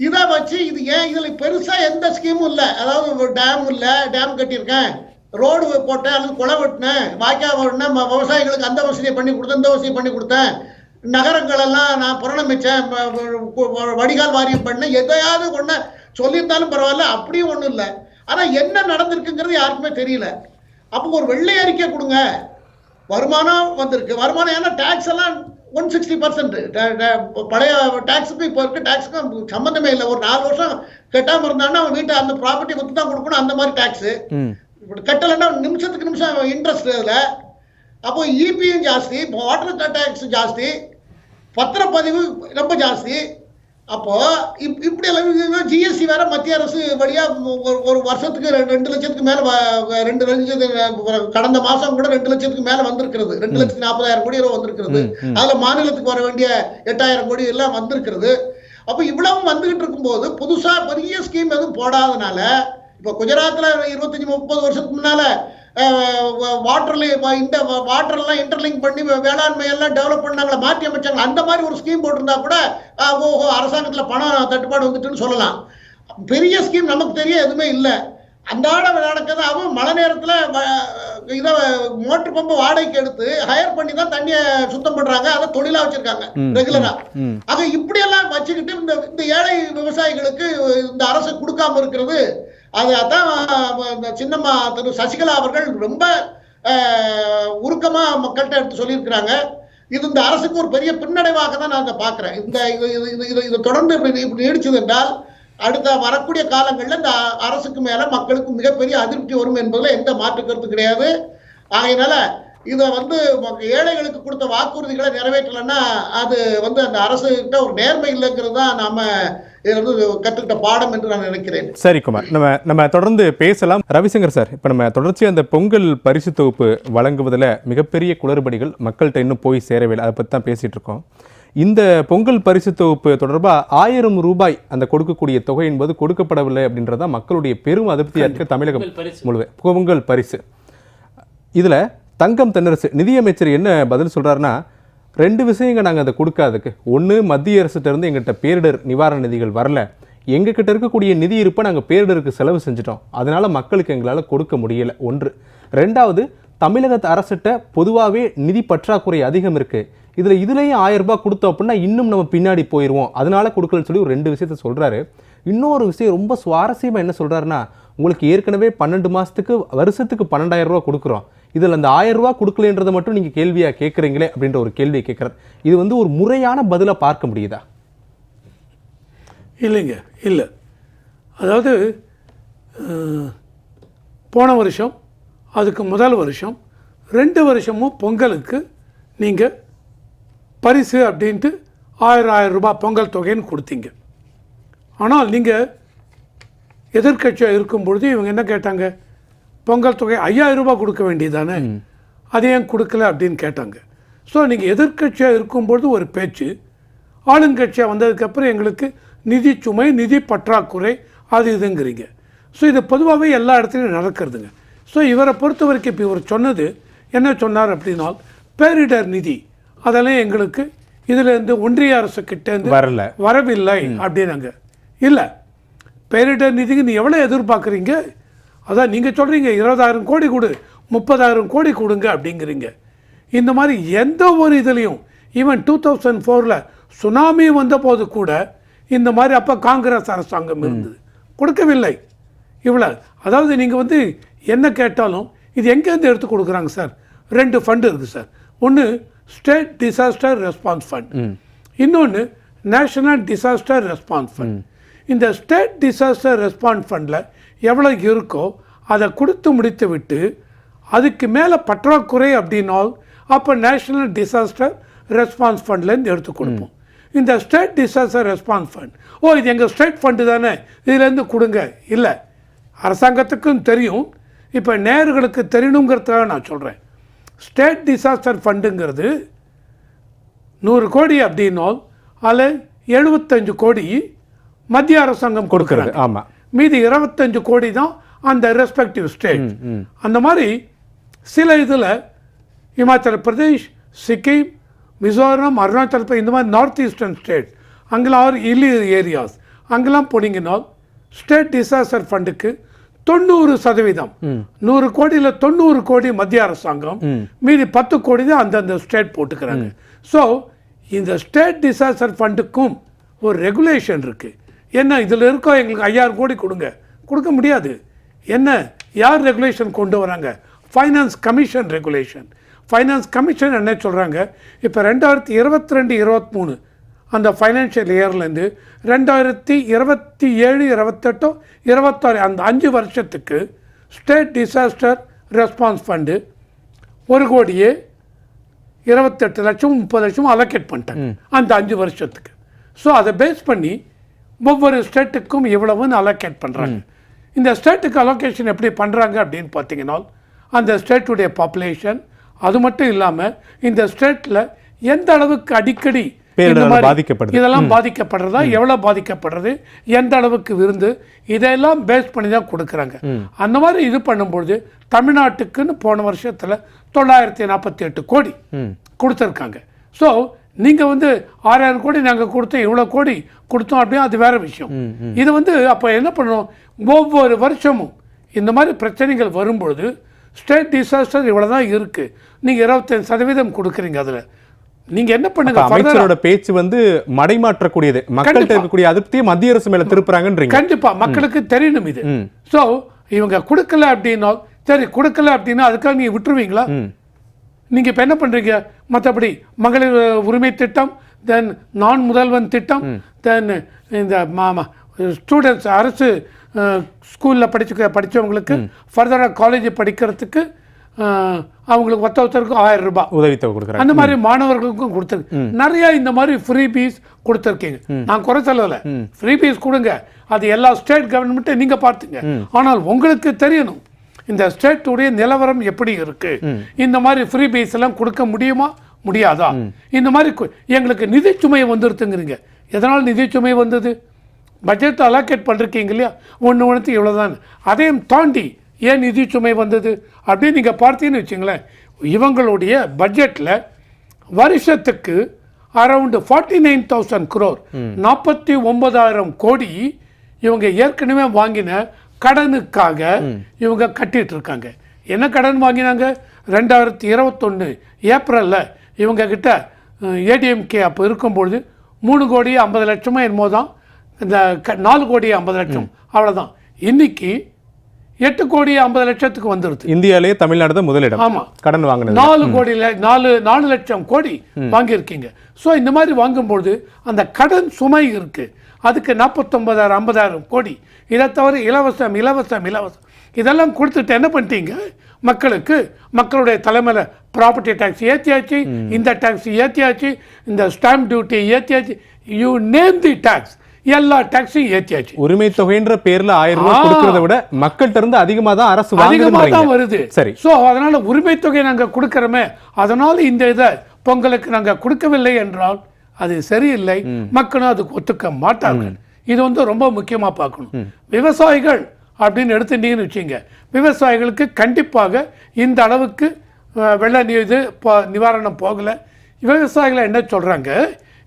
C: இதை வச்சு இது ஏன் இதில் பெருசாக எந்த ஸ்கீமும் இல்லை. அதாவது டேம் இல்லை, டேம் கட்டியிருக்கேன், ரோடு போட்டேன், அல்லது குளம் வெட்டினேன், வாய்க்கால் வெட்டினேன், விவசாயிகளுக்கு அந்த வசதியை பண்ணி கொடுத்தேன், இந்த வசதியை பண்ணி கொடுத்தேன், நகரங்கள் எல்லாம் நான் புறணமிச்சேன், வடிகால் வாரியம் பண்ணேன், எதையாவது ஒன்று சொல்லியிருந்தாலும் பரவாயில்ல. அப்படியும் ஒன்றும் இல்லை. ஆனால் என்ன நடந்திருக்குங்கிறது யாருக்குமே தெரியல. அப்போ ஒரு வெள்ளை அறிக்கை கொடுங்க. வருமானம் வந்திருக்கு, வருமானம் ஏன்னா டேக்ஸ் எல்லாம் 160%. பழைய டேக்ஸுக்கும் இப்போ இருக்க டேக்ஸுக்கும் சம்மந்தமே இல்லை. ஒரு 4 வருஷம் கட்டாமல் இருந்தான்னா அவன் வீட்டை அந்த ப்ராப்பர்ட்டி விற்று தான் கொடுக்கணும், அந்த மாதிரி டேக்ஸு. கட்டலைன்னா நிமிஷத்துக்கு நிமிஷம் இன்ட்ரெஸ்ட் அதில். அப்போ இபியும் ஜாஸ்தி, வாட்டர் டேக்ஸ் ஜாஸ்தி, பத்திரப்பதிவு ரொம்ப ஜாஸ்தி. அப்போ இப்படி எல்லாம் ஜிஎஸ்டி வேற மத்திய அரசு வழியா ஒரு வருஷத்துக்கு 2 லட்சத்துக்கு மேல 2 லட்சத்துக்கு, கடந்த மாசம் கூட 2 லட்சத்துக்கு மேல வந்திருக்கிறது. 2,40,000 கோடி ரூபாய் வந்திருக்கிறது. அதுல மாநிலத்துக்கு வர வேண்டிய 8,000 கோடி எல்லாம் வந்திருக்கிறது. அப்ப இவ்வளவு வந்துகிட்டு இருக்கும்போது புதுசா பெரிய ஸ்கீம் எதுவும் போடாதனால, இப்ப குஜராத்ல 25-30 வருஷத்துக்கு முன்னால வாட்டர்லாம் இன்டர்லிங்க் பண்ணி வேளாண்மை எல்லாம் டெவலப் பண்ணாங்களா, மாற்றி அமைச்சாங்க. அந்த மாதிரி ஒரு ஸ்கீம் போட்டிருந்தா கூட ஓஹோ அரசாங்கத்தில் பணம் தட்டுப்பாடு வந்துட்டுன்னு சொல்லலாம். பெரிய ஸ்கீம் நமக்கு தெரிய எதுவுமே இல்லை. அன்றாட நடக்குது. அவன் மழை நேரத்தில் இதை மோட்டர் பம்பை வாடகைக்கு எடுத்து ஹையர் பண்ணி தான் தண்ணியை சுத்தம் பண்றாங்க. அதை தொழிலா வச்சிருக்காங்க ரெகுலரா. ஆக இப்படியெல்லாம் வச்சுக்கிட்டு இந்த ஏழை விவசாயிகளுக்கு இந்த அரசு கொடுக்காம இருக்கிறது. அதான் சின்னம்மா திரு சசிகலா அவர்கள் ரொம்ப உருக்கமா மக்கள்கிட்ட எடுத்து சொல்லியிருக்கிறாங்க. இது இந்த அரசுக்கு ஒரு பெரிய பின்னடைவாக தான் நான் அதை பார்க்கிறேன். இதை தொடர்ந்து இப்படி நீடிச்சது என்றால் அடுத்த வரக்கூடிய காலங்களில் இந்த அரசுக்கு மேல மக்களுக்கு மிகப்பெரிய அதிருப்தி வரும் என்பதில் எந்த மாற்று கருத்து கிடையாது. ஆகையினால இதை ஏழைகளுக்கு கொடுத்த வாக்குறுதிகளை நிறைவேற்றலைன்னா அது அந்த அரசு கிட்ட ஒரு நேர்மை இல்லைங்கிறது தான் நாம கற்றுக்கிட்ட பாடம் என்று நான் நினைக்கிறேன்.
A: சரி குமார், நம்ம தொடர்ந்து பேசலாம். ரவிசங்கர் சார், இப்போ நம்ம தொடர்ச்சியாக அந்த பொங்கல் பரிசு தொகுப்பு வழங்குவதில் மிகப்பெரிய குளறுபடிகள் மக்கள்கிட்ட இன்னும் போய் சேரவில்லை, அதை பற்றி தான் பேசிகிட்டு இருக்கோம். இந்த பொங்கல் பரிசு தொகுப்பு தொடர்பாக 1000 ரூபாய் அந்த கொடுக்கக்கூடிய தொகை என்பது கொடுக்கப்படவில்லை அப்படின்றதா மக்களுடைய பெரும் அதிருப்தியாக இருக்க தமிழகம் முழுவதும். பொங்கல் பரிசு இதில் தங்கம் தென்னரசு நிதியமைச்சர் என்ன பதில் சொல்கிறாருன்னா, 2 விஷயங்கள் நாங்கள் அதை கொடுக்காதுக்கு. ஒன்று, மத்திய அரசுகிட்ட இருந்து எங்கள்கிட்ட பேரிடர் நிவாரண நிதிகள் வரல, எங்ககிட்ட இருக்கக்கூடிய நிதி இருப்பை நாங்கள் பேரிடருக்கு செலவு செஞ்சிட்டோம், அதனால மக்களுக்கு எங்களால் கொடுக்க முடியலை. ஒன்று. 2வது, தமிழக அரசுகிட்ட பொதுவாகவே நிதி பற்றாக்குறை அதிகம் இருக்குது, இதுலேயும் 1000 ரூபாய் கொடுத்தோம் அப்படின்னா இன்னும் நம்ம பின்னாடி போயிடுவோம், அதனால கொடுக்கலன்னு சொல்லி ஒரு 2 விஷயத்த சொல்கிறாரு. இன்னொரு விஷயம் ரொம்ப சுவாரஸ்யமாக என்ன சொல்கிறாருன்னா, உங்களுக்கு ஏற்கனவே 12 மாதத்துக்கு வருஷத்துக்கு 12,000 ரூபா கொடுக்குறோம், இதில் அந்த 1000 ரூபா கொடுக்கலன்றதை மட்டும் நீங்கள் கேள்வியாக கேட்குறீங்களே அப்படின்ற ஒரு கேள்வியை கேட்குறாரு. இது ஒரு முறையான பதிலாக பார்க்க முடியுதா?
D: இல்லைங்க, இல்லை. அதாவது போன வருஷம், அதுக்கு முதல் வருஷம், 2 வருஷமும் பொங்கலுக்கு நீங்கள் பரிசு அப்படின்ட்டு 1000 ரூபாய் பொங்கல் தொகைன்னு கொடுத்தீங்க. ஆனால் நீங்கள் எதிர்கட்சியாக இருக்கும் பொழுது இவங்க என்ன கேட்டாங்க, பொங்கல் தொகை 5000 ரூபாய் கொடுக்க வேண்டியதானே, அதை ஏன் கொடுக்கல அப்படின்னு கேட்டாங்க. ஸோ நீங்கள் எதிர்கட்சியாக இருக்கும்பொழுது ஒரு பேச்சு, ஆளுங்கட்சியாக வந்ததுக்கப்புறம் எங்களுக்கு நிதி சுமை, நிதி பற்றாக்குறை, அது இதுங்கிறீங்க. ஸோ இது பொதுவாகவே எல்லா இடத்துலையும் நடக்கிறதுங்க. ஸோ இவரை பொறுத்த வரைக்கும் இப்போ இவர் சொன்னது என்ன சொன்னார் அப்படின்னா, பேரிடர் நிதி அதெல்லாம் எங்களுக்கு இதிலேருந்து ஒன்றிய அரசுக்கிட்டேருந்து வரவில்லை அப்படின்னாங்க. இல்லை, பேரிடர் நிதிக்கு நீ எவ்வளோ எதிர்பார்க்குறீங்க, அதான் நீங்கள் சொல்கிறீங்க 20,000 கோடி கொடு, 30,000 கோடி கொடுங்க அப்படிங்கிறீங்க. இந்த மாதிரி எந்த ஒரு இதுலேயும், ஈவன் 2004 சுனாமி வந்த போது கூட இந்த மாதிரி அப்போ காங்கிரஸ் அரசாங்கம் இருந்தது, கொடுக்கவில்லை இவ்வளோ. அதாவது நீங்கள் என்ன கேட்டாலும் இது எங்கேருந்து எடுத்து கொடுக்குறாங்க சார்? 2 ஃபண்டு இருக்குது சார். ஒன்று ஸ்டேட் டிசாஸ்டர் ரெஸ்பான்ஸ் ஃபண்ட், இன்னொன்று நேஷனல் டிசாஸ்டர் ரெஸ்பான்ஸ் ஃபண்ட். இந்த ஸ்டேட் டிசாஸ்டர் ரெஸ்பான்ஸ் ஃபண்டில் எவ்வளோ இருக்கோ அதை கொடுத்து முடித்து விட்டு அதுக்கு மேலே பற்றாக்குறை அப்படின்னால் அப்போ நேஷனல் டிசாஸ்டர் ரெஸ்பான்ஸ் ஃபண்ட்லேருந்து எடுத்து கொடுப்போம். இந்த ஸ்டேட் டிசாஸ்டர் ரெஸ்பான்ஸ் ஃபண்ட், இது எங்கள் ஸ்டேட் ஃபண்டு தானே, இதுலேருந்து கொடுங்க. இல்லை, அரசாங்கத்துக்கும் தெரியும், இப்போ நேயர்களுக்கு தெரியணுங்கிறதுக்காக நான் சொல்கிறேன். ஸ்டேட் டிசாஸ்டர் ஃபண்டுங்கிறது 100 கோடி அப்படின்னால் அதில் 75 கோடி மத்திய அரசாங்கம் கொடுக்குறாங்க.
A: ஆமாம்,
D: மீதி 25 கோடி தான் அந்த ரெஸ்பெக்டிவ் ஸ்டேட். அந்த மாதிரி சில இதில் இமாச்சல பிரதேஷ், சிக்கிம், மிசோரம், அருணாச்சல் பிரதேஷ், இந்த மாதிரி நார்த் ஈஸ்டர்ன் ஸ்டேட் அங்கெல்லாம் ஹில்லி ஏரியாஸ் அங்கெல்லாம் போனீங்கன்னா ஸ்டேட் டிசாஸ்டர் ஃபண்டுக்கு 90%, 100 கோடியில் 90 கோடி மத்திய அரசாங்கம், மீதி 10 கோடி தான் அந்தந்த ஸ்டேட் போட்டுக்கிறாங்க. ஸோ இந்த ஸ்டேட் டிசாஸ்டர் ஃபண்டுக்கும் ஒரு ரெகுலேஷன் இருக்குது. என்ன இதில் இருக்கோ எங்களுக்கு 5000 கோடி கொடுக்க முடியாது. என்ன யார் ரெகுலேஷன் கொண்டு வராங்க? Finance commission regulation. Finance commission என்ன சொல்கிறாங்க, இப்போ 2022-23 அந்த ஃபைனான்ஷியல் இயர்லேருந்து 2027, 28, 26 அந்த 5 வருஷத்துக்கு ஸ்டேட் டிசாஸ்டர் ரெஸ்பான்ஸ் ஃபண்டு 1 கோடியே 28 லட்சம் 30 லட்சம் அலோகேட் பண்ணிட்டாங்க அந்த 5 வருஷத்துக்கு. ஸோ அதை பேஸ் பண்ணி ஒவ்வொரு ஸ்டேட்டுக்கும் இவ்வளவுன்னு அலோகேட் பண்ணுறாங்க. இந்த ஸ்டேட்டுக்கு அலோகேஷன் எப்படி பண்ணுறாங்க அப்படின்னு பார்த்தீங்கன்னா அந்த ஸ்டேட்டுடைய பாப்புலேஷன், அது மட்டும் இல்லாமல் இந்த ஸ்டேட்டில் எந்த அளவுக்கு அடிக்கடி இதெல்லாம் பாதிக்கப்படுறதா, எவ்வளோ பாதிக்கப்படுறது, எந்த அளவுக்கு விருந்து, இதெல்லாம் பேஸ் பண்ணி தான் கொடுக்குறாங்க. அந்த மாதிரி இது பண்ணும்பொழுது தமிழ்நாட்டுக்குன்னு போன வருஷத்தில் 948 கோடி கொடுத்துருக்காங்க. ஸோ நீங்கள் 6000 கோடி நாங்கள் கொடுத்தோம், இவ்வளோ கோடி கொடுத்தோம் அப்படின்னா அது வேற விஷயம். இது அப்போ என்ன பண்ணணும், ஒவ்வொரு வருஷமும் இந்த மாதிரி பிரச்சனைகள் வரும்பொழுது ஸ்டேட் டிசாஸ்டர் இவ்வளோ தான் இருக்குது, நீங்கள் 25% கொடுக்குறீங்க. அதில் நீங்க என்ன பண்ணுங்க,
A: அமைச்சரோட பேச்சு மடைமாற்றக்கூடியது, மக்கள்கிட்ட இருக்கக்கூடிய அதிருப்தியை மத்திய அரசு மேல திருப்புறாங்கன்றீங்க.
D: கண்டிப்பா மக்களுக்கு தெரியணும் இது. சோ இவங்க கொடுக்கல அப்படின்னா, சரி கொடுக்கல அப்படின்னா அதுக்காக நீங்க விட்டுருவீங்களா? நீங்க இப்ப என்ன பண்றீங்க, மற்றபடி மகளிர் உரிமை திட்டம், தென் நான் முதல்வன் திட்டம், தென் இந்த ஸ்டூடெண்ட்ஸ் அரசு ஸ்கூல்ல படிச்சவங்களுக்கு ஃபர்தரா காலேஜ் படிக்கிறதுக்கு அவங்களுக்கு ஒருத்தருக்கு 1000 ரூபாய்
A: உதவித்தொகை கொடுக்குறாங்க.
D: அந்த மாதிரி மாணவர்களுக்கும் கொடுத்துருக்கு. நிறைய இந்த மாதிரி ஃப்ரீ பீஸ் கொடுத்துருக்கீங்க. நான் குறை சொல்லலை, ஃப்ரீ பீஸ் கொடுங்க, அது எல்லா ஸ்டேட் கவர்மெண்ட்டை நீங்க பார்த்துங்க. ஆனால் உங்களுக்கு தெரியணும் இந்த ஸ்டேட்டுடைய நிலவரம் எப்படி இருக்கு, இந்த மாதிரி ஃப்ரீ பீஸ் எல்லாம் கொடுக்க முடியுமா முடியாதா, இந்த மாதிரி எங்களுக்கு நிதி சுமை வந்துருத்துங்கிறீங்க. எதனால் நிதி சுமை வந்தது? பட்ஜெட் அலோகேட் பண்ணிருக்கீங்க இல்லையா, ஒன்று இவ்வளோதான். அதையும் தாண்டி ஏன் நிதி சுமை வந்தது அப்படின்னு நீங்கள் பார்த்தீங்கன்னு வச்சுங்களேன், இவங்களுடைய பட்ஜெட்டில் வருஷத்துக்கு அரவுண்டு 49,000 crore 49,000 கோடி இவங்க ஏற்கனவே வாங்கின கடனுக்காக இவங்க கட்டிட்டு இருக்காங்க. என்ன கடன் வாங்கினாங்க? 2021 ஏப்ரலில் இவங்க கிட்ட ஏடிஎம்கே அப்போ இருக்கும்பொழுது 3 கோடி 50 லட்சமோ என்னமோ தான், இந்த 4 கோடி 50 லட்சம் அவ்வளோதான். இன்னைக்கு 8 கோடி 50 லட்சத்துக்கு வந்துருது.
A: இந்தியாவிலேயே தமிழ்நாடு தான் முதலிடம்.
D: ஆமா,
A: கடன் வாங்கினது
D: 4 லட்சம் கோடி வாங்கியிருக்கீங்க. ஸோ இந்த மாதிரி வாங்கும்போது அந்த கடன் சுமை இருக்கு. அதுக்கு 49,000 50,000 கோடி, இதை தவிர இலவசம் இதெல்லாம் கொடுத்துட்டு என்ன பண்ணிட்டீங்க, மக்களுடைய தலைமையில ப்ராப்பர்ட்டி டேக்ஸ் ஏற்றியாச்சு, இந்த டேக்ஸ் ஏற்றியாச்சு, இந்த ஸ்டாம்ப் டியூட்டி ஏற்றியாச்சு, யூ நேம் தி டேக்ஸ், எல்லா டாக்ஸையும் ஏற்றியாச்சு.
A: உரிமை தொகைன்ற பேர்ல 1000 ரூபாய் கொடுக்கறத விட மக்கள்கிட்ட இருந்து அதிகமா தான்
D: வருது.
A: சரி,
D: சோ அதனால உரிமை தொகை நாங்க கொடுக்கறோமே, அதனால இந்த இதை பொங்கலுக்கு நாங்க கொடுக்கவில்லை என்றால் அது சரியில்லை, மக்களும் அதுக்கு ஒத்துக்க மாட்டாங்க. இது ரொம்ப முக்கியமா பார்க்கணும். விவசாயிகள் அப்படின்னு எடுத்துட்டீங்கன்னு வச்சுங்க, விவசாயிகளுக்கு கண்டிப்பாக இந்த அளவுக்கு வெள்ள இது நிவாரணம் போகல. விவசாயிகள் என்ன சொல்றாங்க,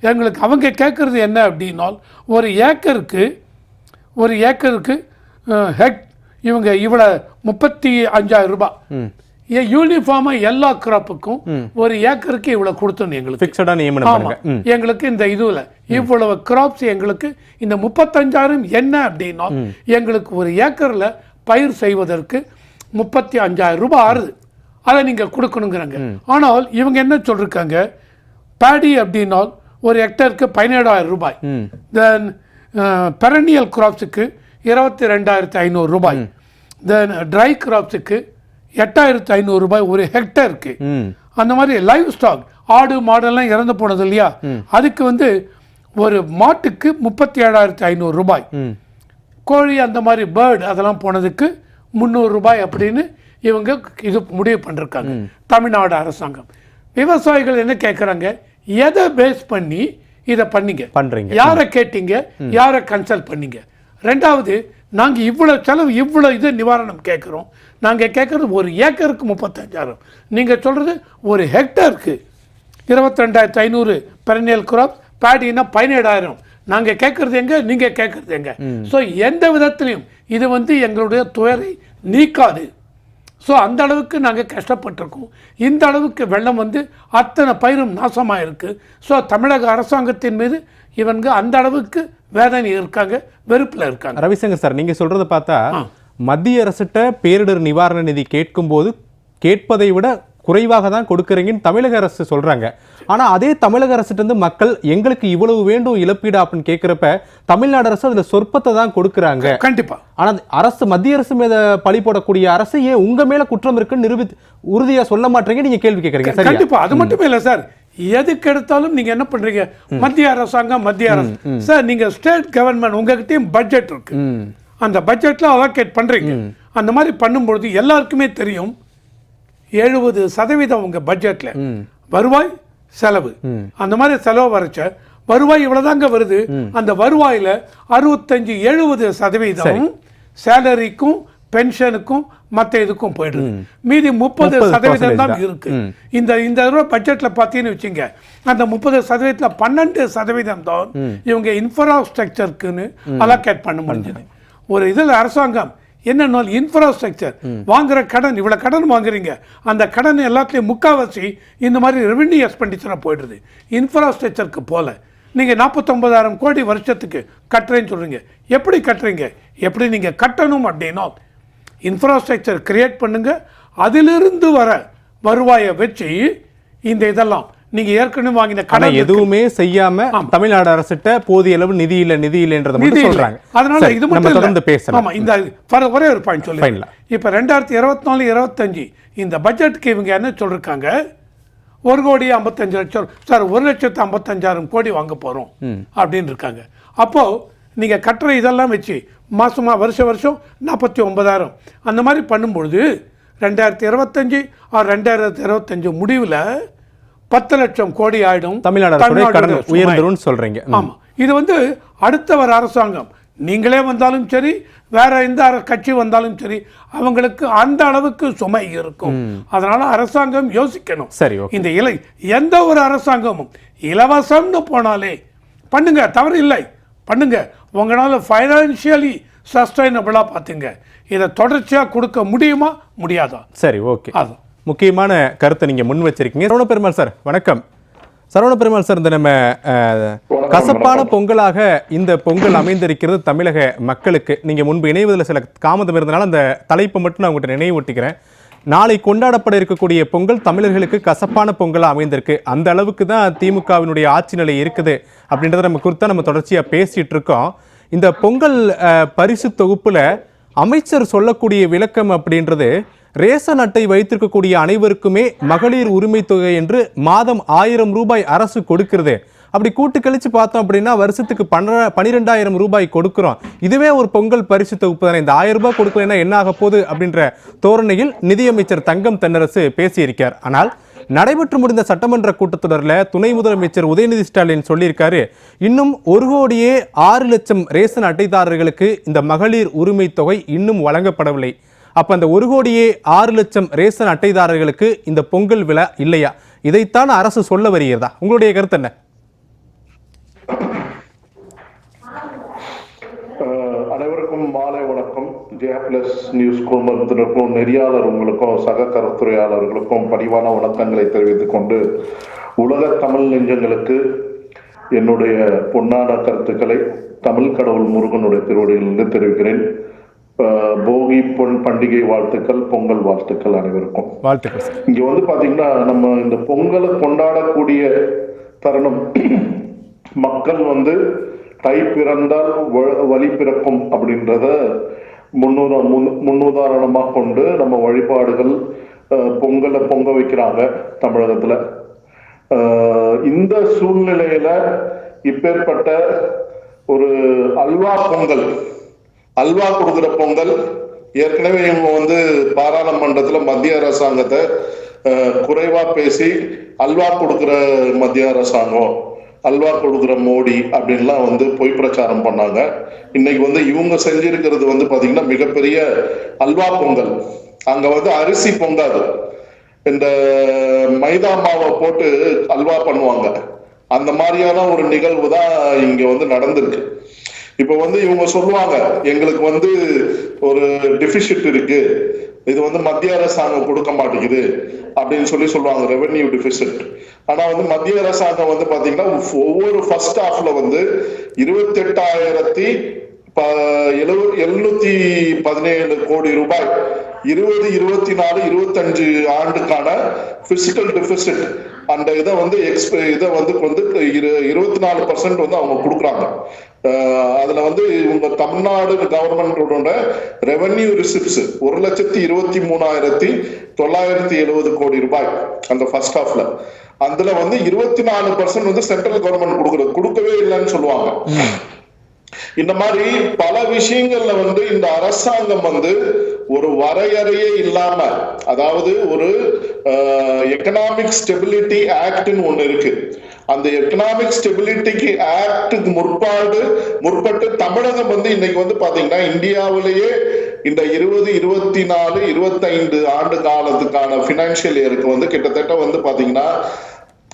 D: எங்களுக்கு அவங்க கேட்குறது என்ன அப்படின்னால், ஒரு ஏக்கருக்கு இவங்க இவ்வளோ 35,000 ரூபாய் யூனிஃபார்மாக எல்லா கிராப்புக்கும் ஒரு ஏக்கருக்கு இவ்வளோ கொடுத்தோம். எங்களுக்கு இந்த இதுல இவ்வளவு கிராப்ஸ் எங்களுக்கு இந்த 35,000 என்ன அப்படின்னா, எங்களுக்கு ஒரு ஏக்கர்ல பயிர் செய்வதற்கு 35,000 ரூபாய் ஆறுது, அதை நீங்க கொடுக்கணுங்கிறாங்க. ஆனால் இவங்க என்ன சொல்றாங்க, பேடி அப்படின்னால் ஒரு ஹெக்டருக்கு 17,000 ரூபாய், தென் பெரனியல் கிராப்ஸுக்கு 22,500 ரூபாய், தென் ட்ரை கிராப்ஸுக்கு 8,500 ரூபாய் ஒரு ஹெக்டருக்கு. அந்த மாதிரி லைவ் ஸ்டாக், ஆடு மாடெல்லாம் இறந்து போனது இல்லையா, அதுக்கு ஒரு மாட்டுக்கு 37,500 ரூபாய், கோழி அந்த மாதிரி பேர்டு அதெல்லாம் போனதுக்கு 300 ரூபாய் அப்படின்னு இவங்க இது முடிவு பண்ணிருக்காங்க தமிழ்நாடு அரசாங்கம். விவசாயிகள் என்ன கேட்குறாங்க, எதை பேஸ் பண்ணி இதை பண்றீங்க, யாரை கேட்டீங்க, யாரை கன்சல்ட் பண்ணீங்க? ரெண்டாவது, நாங்கள் இவ்வளோ செலவு இவ்வளோ இது நிவாரணம் கேட்குறோம். நாங்கள் கேட்குறது ஒரு ஏக்கருக்கு 35,000, நீங்கள் சொல்கிறது ஒரு ஹெக்டருக்கு 22,500 பெரனியல் கிராப், பேடினா 17,000. நாங்கள் கேட்குறது எங்கே, நீங்கள் கேட்குறது எங்கே? ஸோ எந்த விதத்துலையும் இது எங்களுடைய துயரை நீக்காது. ஸோ அந்த அளவுக்கு நாங்கள் கஷ்டப்பட்டிருக்கோம். இந்த அளவுக்கு வெள்ளம் அத்தனை பயிரும் நாசமாக இருக்குது. ஸோ தமிழக அரசாங்கத்தின் மீது இவங்க அந்த அளவுக்கு வேதனை இருக்காங்க, வெறுப்பில் இருக்காங்க.
A: ரவிசங்கர் சார், நீங்கள் சொல்கிறத பார்த்தா மத்திய அரசிட்ட பேரிடர் நிவாரண நிதி கேட்கும்போது கேட்பதை விட குறைவாக தான் கொடுக்குறீங்கன்னு தமிழக அரசு சொல்கிறாங்க. ஆனால் அதே தமிழக அரசிட்ட மக்கள் எங்களுக்கு இவ்வளவு வேண்டும் இழப்பீடு அப்படின்னு கேட்குறப்ப தமிழ்நாடு அரசு அதில் சொற்பத்தை தான் கொடுக்குறாங்க.
D: கண்டிப்பாக.
A: ஆனால் அரசு, மத்திய அரசு மீது பழி போடக்கூடிய அரசு ஏன் உங்கள் மேலே குற்றம் இருக்குன்னு உறுதியாக சொல்ல மாட்டீங்க, நீங்கள் கேள்வி கேட்குறீங்க.
D: கண்டிப்பாக. அது மட்டுமே இல்லை சார், எதுக்கு எடுத்தாலும் நீங்க என்ன பண்றீங்க, மத்திய அரசாங்கம் மத்திய அரசு. சார், நீங்க ஸ்டேட் கவர்மெண்ட் உங்ககிட்டயும் பட்ஜெட் இருக்கு, அந்த பட்ஜெட்ல அலோகேட் பண்றீங்க. அந்த மாதிரி பண்ணும்பொழுது எல்லாருக்குமே தெரியும் 70% உங்க பட்ஜெட்ல வருவாய் செலவு. அந்த மாதிரி செலவு வரைச்ச வருவாய் இவ்வளவுதாங்க வருது. அந்த வருவாயில 65-70% சேலரிக்கும் பென்ஷனுக்கும் மற்ற இதுக்கும் போயிடுது. மீதி 30% தான் இருக்கு. இந்த பட்ஜெட்ல பார்த்தீங்கன்னு வச்சுங்க, அந்த 30%ல 12% தான் இவங்க இன்ஃப்ராஸ்ட்ரக்சருக்குன்னு அலோகேட் பண்ண முடிஞ்சது. ஒரு இதில் அரசாங்கம் என்னன்னா இன்ஃப்ராஸ்ட்ரக்சர் வாங்குற கடன், இவ்வளவு கடன் வாங்குறீங்க, அந்த கடன் எல்லாத்துலயும் முக்காவாசி இந்த மாதிரி ரெவென்யூ எக்ஸ்பெண்டிச்சரா போயிடுது. இன்ஃப்ராஸ்ட்ரக்சருக்கு போல நீங்க 49,000 கோடி வருஷத்துக்கு கட்டுறேன்னு சொல்றீங்க. எப்படி கட்டுறீங்க? எப்படி நீங்க கட்டணும் அப்படின்னா இன்ஃப்ராஸ்ட்ரக்சர் கிரியேட் பண்ணுங்க, அதிலிருந்து வர வருவாயை வச்சு இந்த இதெல்லாம் நீங்க ஏற்கனவே வாங்கின கடன்
A: எதுவுமே செய்யாம தமிழ்நாடு அரசிட்ட போதிய அளவு நிதி இல்லைன்றத மட்டும் சொல்றாங்க.
D: அதனால இது மட்டும் தொடர்ந்து பேசலாம். ஆமா, இந்த ஒரே ஒரு பாயிண்ட் சொல்லுங்க. இப்ப 2024-25 இந்த பட்ஜெட்டுக்கு இவங்க என்ன சொல்றாங்க, 1,55,00,000 சார் 1,55,000 கோடி வாங்க போறோம் அப்படின்னு இருக்காங்க. அப்போ நீங்க கட்டுற இதெல்லாம் வச்சு மாசமா வருஷம் 49,000 அந்த மாதிரி பண்ணும்பொழுது 2025 முடிவில் 10 லட்சம் கோடி ஆயிடும்.
A: தமிழ்நாடு உயர்ந்துரும் சொல்றீங்க.
D: ஆமா, இது அடுத்த வர அரசாங்கம் நீங்களே வந்தாலும் சரி, வேற எந்த கட்சி வந்தாலும் சரி, அவங்களுக்கு அந்த அளவுக்கு சுமை இருக்கும். அதனால அரசாங்கம் யோசிக்கணும்.
A: சரி,
D: இந்த எந்த ஒரு அரசாங்கமும் இலவசம்னு போனாலே பண்ணுங்க, தவறு இல்லை, பண்ணுங்க. உங்களால ஃபைனான்சியலி சஸ்டைனபிளா பாத்துங்க. இதை தொடர்ச்சியா கொடுக்க முடியுமா, முடியாதா?
A: சரி, ஓகே. முக்கியமான கருத்தை நீங்க முன் வச்சிருக்கீங்க. சரவண பெருமாள் சார், வணக்கம். சரவண பெருமாள் சார், இந்த நம்ம கசப்பான பொங்கலாக இந்த பொங்கல் அமைந்திருக்கிறது தமிழக மக்களுக்கு. நீங்க முன்பு இணைவதில் சில தாமதம் இருந்தனால அந்த தலைப்பை மட்டும் நான் உங்கள்கிட்ட நினைவூட்டிக்கிறேன். நாளை கொண்டாடப்பட இருக்கக்கூடிய பொங்கல் தமிழர்களுக்கு கசப்பான பொங்கலாக அமைந்திருக்கு. அந்த அளவுக்கு தான் திமுகவினுடைய ஆட்சி நிலை இருக்குது அப்படின்றத நம்ம குறித்து நம்ம தொடர்ச்சியாக பேசிட்டு இருக்கோம். இந்த பொங்கல் பரிசு தொகுப்புல அமைச்சர் சொல்லக்கூடிய விளக்கம் அப்படின்றது, ரேஷன் அட்டை வைத்திருக்கக்கூடிய அனைவருக்குமே மகளிர் உரிமை தொகை என்று மாதம் 1000 ரூபாய் அரசு கொடுக்கிறது. அப்படி கூட்டு கழிச்சு பார்த்தோம் அப்படின்னா வருஷத்துக்கு 12,000 ரூபாய் கொடுக்கிறோம். இதுவே ஒரு பொங்கல் பரிசு தொகுப்பு தானே, இந்த 1000 ரூபாய் கொடுக்கலன்னா என்ன ஆக போகுது அப்படின்ற தோரணையில் நிதியமைச்சர் தங்கம் தென்னரசு பேசியிருக்கார். ஆனால் நடைபெற்று முடிந்த சட்டமன்ற கூட்டத்தொடரில் துணை முதலமைச்சர் உதயநிதி ஸ்டாலின் சொல்லியிருக்காரு, இன்னும் 1,06,00,000 ரேஷன் அட்டைதாரர்களுக்கு இந்த மகளிர் உரிமை தொகை இன்னும் வழங்கப்படவில்லை. அப்ப அந்த 1,06,00,000 ரேஷன் அட்டைதாரர்களுக்கு இந்த பொங்கல் விழா இல்லையா? இதைத்தான் அரசு சொல்ல வருகிறதா? உங்களுடைய கருத்து என்ன?
E: அனைவருக்கும் மாலை வணக்கம். ஜெயா+ நியூஸ் குழுமத்தினருக்கும் நெறியாளர் உங்களுக்கும் சக கருத்துரையாளர்களுக்கும் பணிவான வணக்கங்களை தெரிவித்துக் கொண்டு, உலக தமிழ் நெஞ்சங்களுக்கு என்னுடைய பொன்னான கருத்துக்களை தமிழ் கடவுள் முருகனுடைய திருவடியிலிருந்து தெரிவிக்கிறேன். போகி பண்டிகை வாழ்த்துக்கள், பொங்கல் வாழ்த்துக்கள் அனைவருக்கும்.
A: வாழ்த்துக்கள்.
E: இங்க பாத்தீங்கன்னா நம்ம இந்த பொங்கலை கொண்டாடக்கூடிய தருணம், மக்கள் தை பிறந்தால் வழி பிறக்கும் அப்படின்றத முன்னுதாரணமாக கொண்டு நம்ம வழிபாடுகள் பொங்கலை பொங்க வைக்கிறாங்க தமிழகத்துல. இந்த சூழ்நிலையில இப்பேற்பட்ட ஒரு அல்வா கொடுக்கிற பொங்கல் ஏற்கனவே இவங்க வந்து பாராளுமன்றத்துல மத்திய அரசாங்கத்தை குறைவா பேசி அல்வா கொடுக்குற மத்திய அரசாங்கம், அல்வா கொடுக்குற மோடி அப்படின்லாம் வந்து பொய் பிரச்சாரம் பண்ணாங்க. இன்னைக்கு வந்து இவங்க செஞ்சிருக்கிறது வந்து பாத்தீங்கன்னா மிகப்பெரிய அல்வா பொங்கல். அங்க வந்து அரிசி பொங்காது, இந்த மைதா மாவை போட்டு அல்வா பண்ணுவாங்க. அந்த மாதிரியான ஒரு நிகழ்வு தான் இங்க வந்து நடந்திருக்கு. இப்ப வந்து இவங்க சொல்லுவாங்க எங்களுக்கு வந்து ஒரு டெபிசிட் இருக்கு, இது வந்து மத்திய அரசாங்கம் கொடுக்க மாட்டேங்குது அப்படின்னு சொல்லுவாங்க, ரெவென்யூ டெபிசிட். ஆனா வந்து மத்திய அரசாங்கம் வந்து பாத்தீங்கன்னா ஒவ்வொரு ஃபர்ஸ்ட் ஹாஃப்ல வந்து 28,717 கோடி ரூபாய் 20, 24, 25 ஆண்டுக்கான பிசிக்கல் டெபிசிட் அந்த இதை வந்து 24% வந்து அவங்க கொடுக்குறாங்க. அதுல வந்து இவங்க தமிழ்நாடு கவர்மெண்டோட ரெவென்யூ ரிசிப்ட்ஸ் 1,23,970 கோடி ரூபாய் அந்த ஃபர்ஸ்ட் ஹாஃப்ல. அதுல வந்து 24% வந்து சென்ட்ரல் கவர்மெண்ட் கொடுக்கவே இல்லைன்னு சொல்லுவாங்க. இந்த மாதிரி பல விஷயங்கள்ல வந்து இந்த அரசாங்கம் வந்து ஒரு வரையறையே இல்லாம, அதாவது ஒரு எக்கனாமிக் ஸ்டெபிலிட்டி ஆக்ட்னு ஒண்ணு இருக்கு. அந்த எக்கனாமிக் ஸ்டெபிலிட்டிக்கு ஆக்டுக்கு முற்பட்டு தமிழகம் வந்து இன்னைக்கு வந்து பாத்தீங்கன்னா இந்தியாவிலேயே இந்த 20, 24, 25 ஆண்டு காலத்துக்கான பினான்சியல் இயருக்கு வந்து கிட்டத்தட்ட வந்து பாத்தீங்கன்னா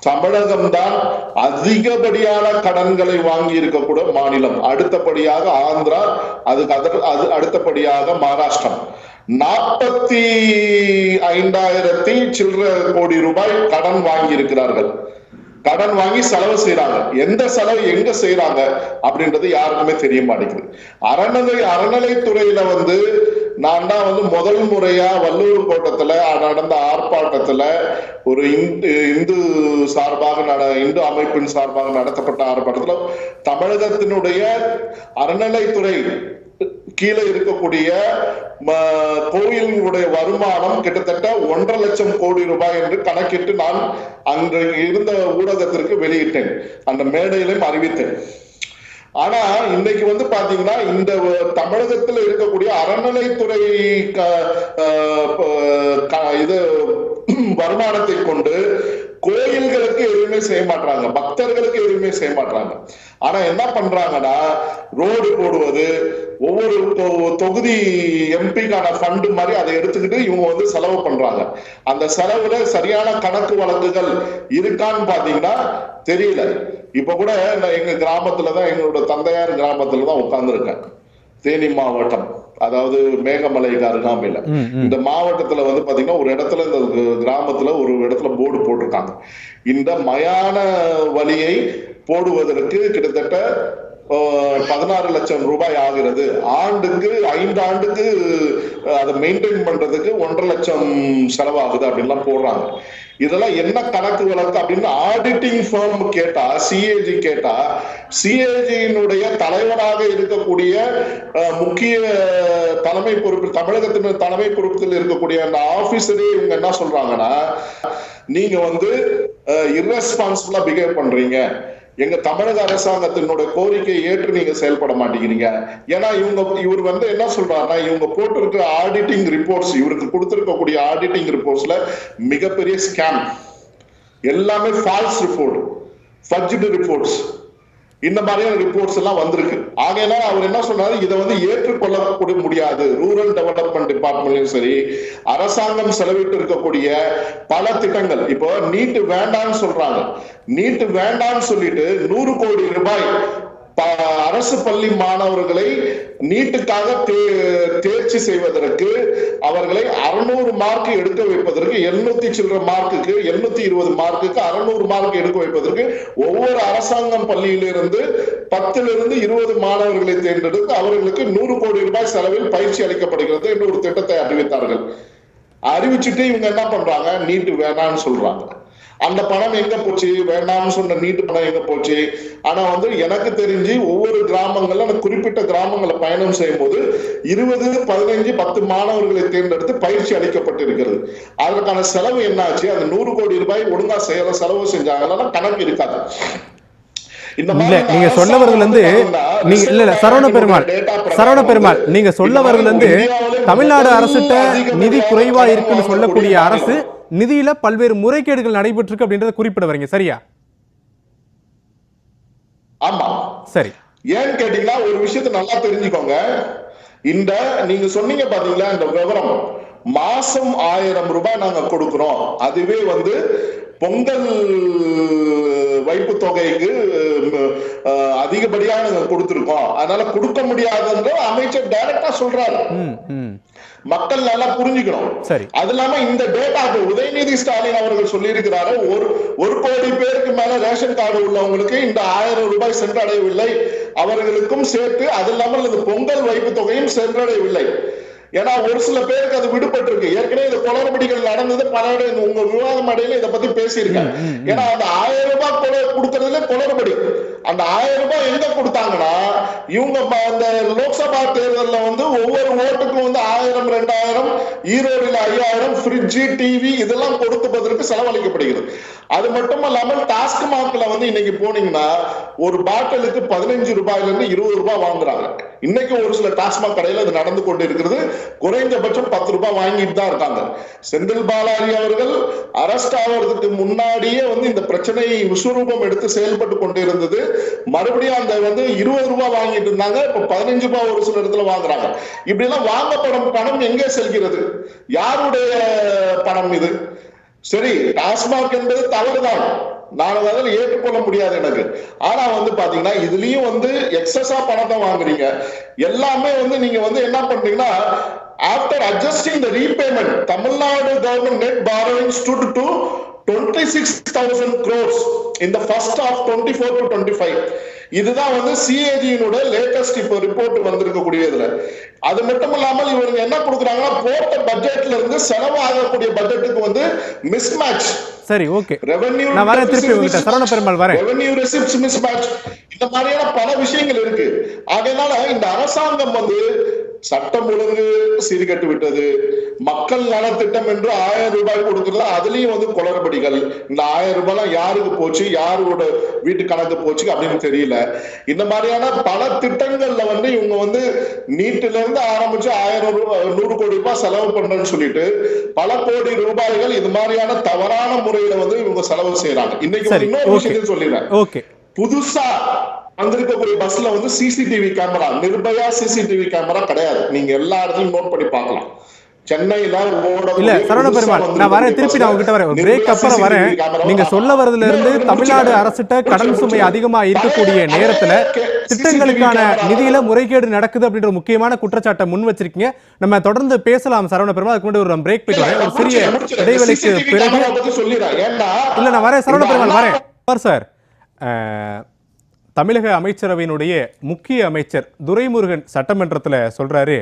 E: தமிழகம் தான் அதிகப்படியான கடன்களை வாங்கி இருக்கக்கூடிய மாநிலம். அடுத்தபடியாக ஆந்திரா, அது அடுத்தபடியாக மகாராஷ்டிரம். 45,000 சில்லறை கோடி ரூபாய் கடன் வாங்கி இருக்கிறார்கள். கடன் வாங்கி செலவு செய்யறாங்க. எந்த செலவு எங்க செய்யறாங்க அப்படின்றது யாருக்குமே தெரிய மாட்டேங்குது. அறநிலைத்துறையில வந்து நான் தான் வந்து முதல் முறையா வள்ளுவர் கோட்டத்துல நடந்த ஆர்ப்பாட்டத்துல ஒரு இந்து அமைப்பின் சார்பாக நடத்தப்பட்ட ஆர்ப்பாட்டத்துல தமிழகத்தினுடைய அறநிலைத்துறை கீழே இருக்கக்கூடிய கோயிலுடைய வருமானம் கிட்டத்தட்ட 1.5 லட்சம் கோடி ரூபாய் என்று கணக்கிட்டு நான் அன்று இருந்த ஊடகத்திற்கு வெளியிட்டேன், அந்த மேடையிலும் அறிவித்தேன். ஆனா இன்னைக்கு வந்து பாத்தீங்கன்னா இந்த தமிழகத்தில் இருக்கக்கூடிய அறநிலைத்துறை இது வருமானத்தை கொண்டு கோயில்களுக்கு எதுவுமே செய்ய மாட்டாங்க, பக்தர்களுக்கு எதுவுமே செய்ய மாட்டாங்க. ஆனா என்ன பண்றாங்கன்னா ரோடு போடுவது, ஒவ்வொரு தொகுதி எம்பிக்கான ஃபண்டு மாதிரி அதை எடுத்துக்கிட்டு இவங்க வந்து செலவு பண்றாங்க. அந்த செலவுல சரியான கணக்கு வழக்குகள் இருக்கான்னு பாத்தீங்கன்னா தெரியல. இப்ப கூட எங்க கிராமத்துலதான், எங்களோட தந்தையார் கிராமத்துலதான் உட்கார்ந்துருக்கேன். தேனி மாவட்டம், அதாவது மேகமலைக்கு அருகாமையில. இந்த மாவட்டத்துல வந்து பாத்தீங்கன்னா ஒரு இடத்துல, இந்த கிராமத்துல ஒரு இடத்துல போர்டு போட்டிருக்காங்க, இந்த மயான வழியை போடுவதற்கு கிட்டத்தட்ட 16 லட்சம் ரூபாய் ஆகிறது, ஆண்டுக்கு 5 ஆண்டுக்கு அதை மெயின்டைன் பண்றதுக்கு 1.5 லட்சம் செலவாகுது அப்படின்லாம் போடுறாங்க. இதெல்லாம் என்ன கணக்கு வழக்கு அப்படின்னு ஆடிட்டிங் ஃபார்ம் கேட்டா, சிஏஜி கேட்டா, சிஏஜியினுடைய தலைவராக இருக்கக்கூடிய முக்கிய தலைமை பொறுப்பு, தமிழகத்தின் தலைமை பொறுப்பில் இருக்கக்கூடிய அந்த ஆபீசரே இவங்க என்ன சொல்றாங்கன்னா, நீங்க வந்து இர்ரெஸ்பான்சிபிளா பிஹேவ் பண்றீங்க, எங்க தமிழக அரசாங்கத்தினுடைய கோரிக்கையை ஏற்று நீங்க செயல்பட மாட்டேங்கிறீங்க. ஏன்னா இவர் வந்து என்ன சொல்றாருன்னா, இவங்க போட்டிருக்கிற ஆடிட்டிங் ரிப்போர்ட்ஸ், இவருக்கு கொடுத்திருக்கக்கூடிய ஆடிட்டிங் ரிப்போர்ட்ஸ்ல மிகப்பெரிய ஸ்கேம், எல்லாமே ஃபால்ஸ் ரிப்போர்ட், ஃபர்ஜ்டு ரிப்போர்ட்ஸ், இந்த மாதிரியான ரிப்போர்ட்ஸ் எல்லாம் வந்திருக்கு. ஆகையினா அவர் என்ன சொன்னாரு, இதை வந்து ஏற்றுக்கொள்ள முடியாது. ரூரல் டெவலப்மெண்ட் டிபார்ட்மெண்ட்லயும் சரி, அரசாங்கம் செலவிட்டு இருக்கக்கூடிய பல திட்டங்கள், இப்போ நீட் வேண்டான்னு சொல்றாங்க, நீட் வேண்டான்னு சொல்லிட்டு 100 கோடி ரூபாய் அரசு பள்ளி மாணவர்களை நீட்டுக்காக தேர்ச்சி செய்வதற்கு, அவர்களை 600 மார்க் எடுக்க வைப்பதற்கு, 700 சில்லற மார்க்குக்கு, 720 மார்க்குக்கு 600 மார்க் எடுக்க வைப்பதற்கு ஒவ்வொரு அரசாங்கம் பள்ளியிலிருந்து 10 - 20 மாணவர்களை தேர்ந்தெடுத்து அவர்களுக்கு 100 கோடி ரூபாய் செலவில் பயிற்சி அளிக்கப்படுகிறது என்று ஒரு திட்டத்தை அறிவித்தார்கள். அறிவிச்சுட்டு இவங்க என்ன பண்றாங்க, நீட்டு வேணான்னு சொல்றாங்க. அந்த பணம் எங்க போச்சு, வேண்டாம்னு சொன்ன நீட்டு பணம் எங்க போச்சு? ஆனா வந்து எனக்கு தெரிஞ்சு ஒவ்வொரு கிராமங்கள்ல, குறிப்பிட்ட கிராமங்களை பயணம் செய்யும் போது 20, 15, 10 மாணவர்களை தேர்ந்தெடுத்து பயிற்சி அளிக்கப்பட்டிருக்கிறது. அதற்கான செலவு என்னாச்சு? அந்த 100 கோடி ரூபாய் ஒழுங்கா செலவு செஞ்சாங்கன்னா கணக்கு இருக்காது.
A: நீங்க சொன்னவர்கள் வந்து நீங்க இல்ல சரவண பெருமாள் நீங்க சொல்ல வரதுல இருந்து தமிழ்நாடு அரசுட்ட நிதி குறைவா இருக்குன்னு சொல்லக்கூடிய அரசு நிதியில பல்வேறு முறைகேடுகள் நடைபெற்றிருக்கு அப்படின்றத குறிப்பிட வரீங்க, சரியா?
E: ஆமா
A: சரி.
E: ஏன்னு கேட்டீங்கன்னா ஒரு விஷயத்தை நல்லா தெரிஞ்சுக்கோங்க. இந்த நீங்க சொன்னீங்க பாத்தீங்களா இந்த விவரம், மாசம் 1000 ரூபாய் நாங்க கொடுக்கிறோம், அதுவே வந்து பொங்கல் வைப்பு தொகைக்கு அதிகப்படியாக நாங்க கொடுத்திருக்கோம், அதனால கொடுக்க முடியாதுன்ற அமைச்சர் டைரக்டா சொல்றாரு. மக்கள் நல்லா புரிஞ்சுக்கணும்.
A: சரி.
E: அது இல்லாம இந்த டேட்டா உதயநிதி ஸ்டாலின் அவர்கள் சொல்லி இருக்கிறாரு, ஒரு கோடி பேருக்கு மேல ரேஷன் கார்டு உள்ளவங்களுக்கு இந்த 1000 ரூபாய் சென்றடையவில்லை, அவர்களுக்கும் சேர்த்து. அது இல்லாமல் இந்த பொங்கல் வைப்பு தொகையும் சென்றடையவில்லை. ஏன்னா ஒரு சில பேருக்கு அது விடுபட்டு இருக்கு. ஏற்கனவே இந்த குளறுபடிகள் நடந்தது, பல உங்க விவாதம் அடையில இதை பத்தி பேசியிருக்கேன். ஏன்னா அந்த 1000 ரூபாய் கொடுக்கறதுல குளறுபடி. அந்த 1000 ரூபாய் எங்க கொடுத்தாங்கன்னா, இவங்க அந்த லோக்சபா தேர்தலில் வந்து ஒவ்வொரு ஓட்டுக்கும் வந்து 1000, 2000, ஈரோடுல 5000 ஃப்ரிட்ஜ், டிவி இதெல்லாம் கொடுத்துப்பதற்கு செலவழிக்கப்படுகிறது. அது மட்டும் இல்லாமல் டாஸ்மாக்ல வந்து இன்னைக்கு போனீங்கன்னா ஒரு பாட்டிலுக்கு 15 ரூபாயில இருந்து 20 ரூபாய் வாங்குறாங்க. இன்னைக்கு ஒரு சில டாஸ்மாக் கடையில அது நடந்து கொண்டு இருக்கிறது. குறைந்தபட்சம் 10 ரூபாய் வாங்கிட்டு தான் இருக்காங்க. செந்தில் பாலாஜி அவர்கள் அரெஸ்ட் ஆவதற்கு முன்னாடியே வந்து இந்த பிரச்சனை விஸ்வரூபம் எடுத்து செயல்பட்டு கொண்டு இருந்தது. மறுபடியும் அந்த வந்து 20 ரூபாய் வாங்கிட்டு இருந்தாங்க, இப்ப 15 ரூபாய் ஒரு சில இடத்துல வாங்குறாங்க. இப்படி எல்லாம் வாங்கப்படும் பணம் எங்கே செல்கிறது? யாருடைய பணம் இது? சரி, டாஸ்மாக் என்பது தவறுதான், நான் அதில் ஏற்றுக்கொள்ள முடியாது எனக்கு. ஆனா வந்து பாத்தீங்கன்னா இதுலயும் வந்து எக்ஸஸா பணத்தை வாங்குறீங்க. எல்லாமே வந்து நீங்க வந்து என்ன பண்றீங்கன்னா, after adjusting the repayment, Tamil Nadu government net borrowing stood to 26,000 crores in the first half 24 to 25. இதுதான் வந்து சிஏஜியினுடைய லேட்டஸ்ட் இப்போ ரிப்போர்ட் வந்திருக்கக்கூடியதுல. அது மட்டும் இல்லாமல் இவங்க என்ன கொடுக்குறாங்கன்னா, போட்ட பட்ஜெட்ல இருந்து செலவு ஆகக்கூடிய பட்ஜெட்டுக்கு வந்து மிஸ்மேட்ச்.
A: சரி, ஓகே, நான் வரேன் திருப்பி உங்ககிட்ட. சரவண பெருமாள் வரேன்.
E: ரெவென்யூ ரெசிப்ட்ஸ் மிஸ்மேட்ச், இந்த மாதிரியான பல விஷயங்கள் இருக்கு. அதனால இந்த அரசாங்கம் வந்து சட்டம் ஒழுங்கு சீர்கட்டு விட்டது. மக்கள் நலத்திட்டம் என்று 1000 ரூபாய் கொடுக்கறது, அதுலயும் வந்து குளறுபடிகள். இந்த 1000 ரூபாய் யாருக்கு போச்சு, யாரோட வீட்டு கணக்கு போச்சு அப்படின்னு தெரியல. இந்த மாதிரியான பல திட்டங்கள்ல வந்து இவங்க வந்து நீட்டுல இருந்து ஆரம்பிச்சு 1000 ரூபாய் 100 கோடி ரூபாய் செலவு பண்றேன்னு சொல்லிட்டு பல கோடி ரூபாய்கள் இது மாதிரியான தவறான முறையில வந்து இவங்க செலவு செய்யறாங்க. இன்னைக்கு இன்னொரு விஷயம் சொல்லிடுறேன். புதுசா வந்திருக்கக்கூடிய பஸ்ல வந்து CCTV camera, Nirbhaya CCTV camera கிடையாது. நீங்க எல்லா இடத்துலயும் நோட் பண்ணி பார்க்கலாம். சென்னையில
A: இல்ல சரவண பெருமாள், நான் வரேன் திருப்பி, நான் உங்ககிட்ட வரேன். பிரேக் அப்புறம் வரேன். நீங்க சொல்ல வரதுல இருந்து தமிழ்நாடு அரசிட்ட கடன் சுமை அதிகமா இருக்கக்கூடிய நேரத்துல திட்டங்களுக்கான நிதியில முறைகேடு நடக்குது அப்படின்ற முக்கியமான குற்றச்சாட்டை முன் வச்சிருக்கீங்க. நம்ம தொடர்ந்து பேசலாம் சரவண பெருமாள். அதுக்கு முன்னாடி ஒரு பிரேக் போயிட்டு வரேன், ஒரு சிறிய இடைவெளிக்கு பிறகு. இல்ல நான் வரேன் சரவண பெருமாள், வரேன் சார். தமிழக அமைச்சரவையினுடைய முக்கிய அமைச்சர் துரைமுருகன் சட்டமன்றத்தில் சொல்றாரு,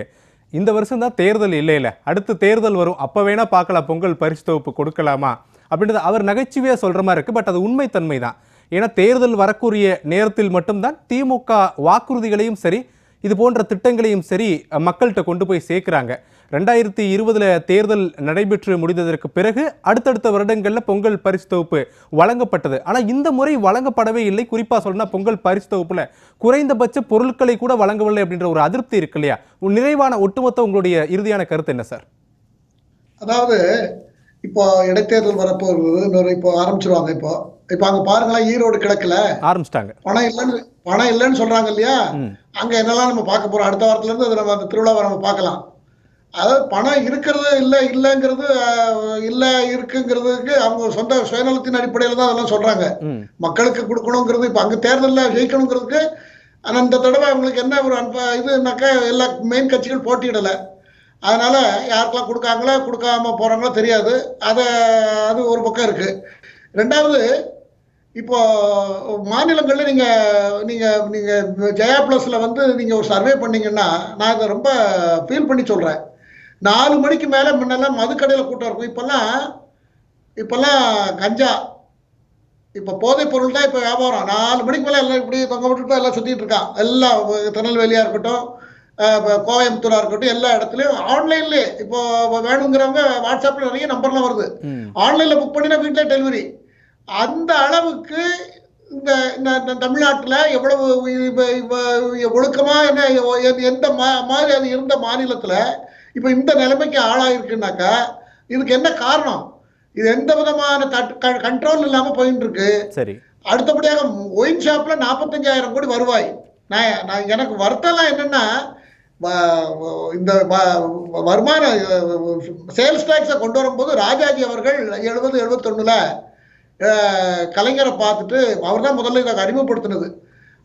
A: இந்த வருஷம் தான் தேர்தல் இல்லையில, அடுத்து தேர்தல் வரும், அப்போ வேணா பார்க்கலாம் பொங்கல் பரிசு தொகுப்பு கொடுக்கலாமா அப்படின்றது அவர் நகைச்சுவையாக சொல்கிற மாதிரி இருக்குது. பட் அது உண்மைத்தன்மை தான். ஏன்னா தேர்தல் வரக்கூடிய நேரத்தில் மட்டும்தான் திமுக வாக்குறுதிகளையும் சரி இது போன்ற திட்டங்களையும் சரி மக்கள்கிட்ட கொண்டு போய் சேர்க்குறாங்க. 2020 தேர்தல் நடைபெற்று முடிந்ததற்கு பிறகு அடுத்தடுத்த வருடங்களில் பொங்கல் பரிசு தொகுப்பு வழங்கப்பட்டது. ஆனால் இந்த முறை வழங்கப்படவே இல்லை. குறிப்பாக சொல்லணும்னா பொங்கல் பரிசு தொகுப்பில் குறைந்தபட்ச பொருட்களை கூட வழங்கவில்லை அப்படின்ற ஒரு அதிருப்தி இருக்கு இல்லையா? நிறைவான ஒட்டுமொத்த உங்களுடைய இறுதியான கருத்து என்ன சார்?
C: அதாவது இப்போ இடைத்தேர்தல் வரப்போகுது, இப்போ ஆரம்பிச்சிருவாங்க. இப்போ அங்க பாருங்களேன், ஈரோடு கிழக்குல
A: ஆரம்பிச்சிட்டாங்க.
C: பணம் இல்லைன்னு சொல்றாங்க இல்லையா? அங்க என்னெல்லாம் நம்ம பார்க்க போறோம் அடுத்த வாரத்துல இருந்து, நம்ம அந்த திருவிழாவை நம்ம பார்க்கலாம். அதாவது பணம் இருக்கிறது இல்லைங்கிறது இல்ல இருக்குங்கிறதுக்கு அவங்க சொந்த சுயநலத்தின் அடிப்படையில தான் அதெல்லாம் சொல்றாங்க. மக்களுக்கு கொடுக்கணுங்கிறது, இப்ப அங்க தேர்தலில் ஜெயிக்கணுங்கிறதுக்கு. ஆனா இந்த தடவை அவங்களுக்கு என்ன ஒரு இதுனாக்கா எல்லா மெயின் கட்சிகள் போட்டியிடலை. அதனால யாருக்கெல்லாம் கொடுக்காங்களோ கொடுக்காம போறாங்களோ தெரியாது. அது ஒரு பக்கம் இருக்கு. ரெண்டாவது, இப்போ மாநிலங்கள்ல நீங்க நீங்க நீங்க ஜெயா பிளஸ்ல வந்து நீங்க ஒரு சர்வே பண்ணீங்கன்னா, நான் இதை ரொம்ப ஃபீல் பண்ணி சொல்றேன். 4 மணிக்கு மேல முன்னெல்லாம் மதுக்கடையில் கூட்டம் இருக்கும். இப்பெல்லாம் கஞ்சா, இப்ப போதைப் பொருள் தான் இப்ப வியாபாரம். 4 மணிக்கு மேல எல்லாம் இப்படி தொங்க விட்டுட்டு எல்லாம் சுத்திட்டு இருக்கான். எல்லாம் திருநெல்வேலியா இருக்கட்டும், கோயம்புத்தூரா இருக்கட்டும், எல்லா இடத்துலயும் ஆன்லைன்லயே. இப்போ வேணுங்கிறவங்க வாட்ஸ்அப்ல நிறைய நம்பர்லாம் வருது, ஆன்லைன்ல புக் பண்ணினா வீட்டுல டெலிவரி. அந்த அளவுக்கு இந்த தமிழ்நாட்டில் எவ்வளவு ஒழுக்கமாக எந்த மாதிரி அது இருந்த மாநிலத்தில் இப்போ இந்த நிலைமைக்கு ஆளாயிருக்குனாக்கா இதுக்கு என்ன காரணம்? இது எந்த விதமான கண்ட்ரோல் இல்லாமல் போயிட்டு இருக்கு.
A: சரி,
C: அடுத்தபடியாக ஒயின் ஷாப்ல 45,000 கோடி வருவாய். நான் எனக்கு வருத்தம்லாம் என்னன்னா, இந்த வருமான சேல்ஸ் டாக்ஸை கொண்டு வரும்போது ராஜாஜி அவர்கள் 70-71 கலைஞரை பார்த்துட்டு அவர் தான் முதல்ல இதை அறிமுகப்படுத்தினது.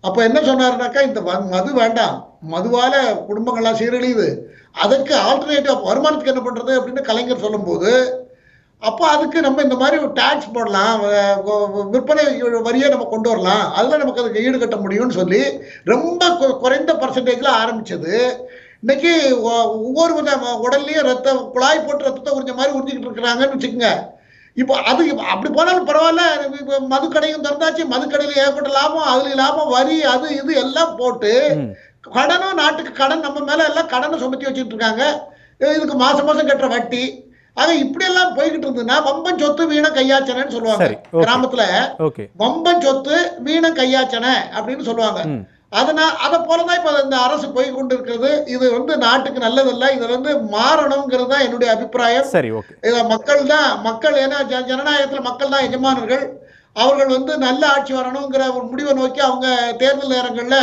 C: அப்போ என்ன சொன்னாருனாக்கா, இந்த மது வேண்டாம், மதுவால குடும்பங்கள்லாம் சீரழியுது, அதற்கு ஆல்டர்னேட்டிவ் வருமானத்துக்கு என்ன பண்றது அப்படின்னு கலைஞர் சொல்லும்போது, அப்போ அதுக்கு நம்ம இந்த மாதிரி ஒரு டாக்ஸ் போடலாம், விற்பனை வரியை நம்ம கொண்டு வரலாம், அதில் நமக்கு அதுக்கு ஈடு கட்ட முடியும்னு சொல்லி ரொம்ப குறைந்த பர்சன்டேஜில் ஆரம்பிச்சது. இன்னைக்கு ஒவ்வொரு உடல்லையும் குழாய் போட்டு ரத்தத்தை உறிஞ்ச மாதிரி உறிஞ்சிக்கிட்டு இருக்கிறாங்கன்னு வச்சுக்கோங்க. இப்போ அது அப்படி போனாலும் பரவாயில்ல, இப்போ மதுக்கடையும் திறந்தாச்சு, மதுக்கடையில் ஏற்பட்ட லாபம், அதுல லாபம், வரி, அது இது எல்லாம் போட்டு கடனும், நாட்டுக்கு கடன், நம்ம மேல எல்லாம் கடனை சுமத்தி வச்சுட்டு இருக்காங்க. இதுக்கு மாசம் மாசம் கட்டுற வட்டி, ஆக இப்படி எல்லாம் போய்கிட்டு இருந்ததுன்னா வம்பன் சொத்து வீண கையாச்சனைன்னு சொல்லுவாங்க கிராமத்துல. வம்பன் சொத்து வீண கையாச்சனை அப்படின்னு சொல்லுவாங்க. அதை போலதான் இப்ப இந்த அரசு போய் கொண்டு இருக்கிறது. இது நாட்டுக்கு நல்லதில்லை. இதுல மாறணுங்கிறது தான் என்னுடைய அபிப்பிராயம். மக்கள் ஏன்னா ஜனநாயகத்துல மக்கள் தான் எஜமானர்கள். அவர்கள் நல்ல ஆட்சி வரணுங்கிற ஒரு முடிவை நோக்கி அவங்க தேர்தல் நேரங்கள்ல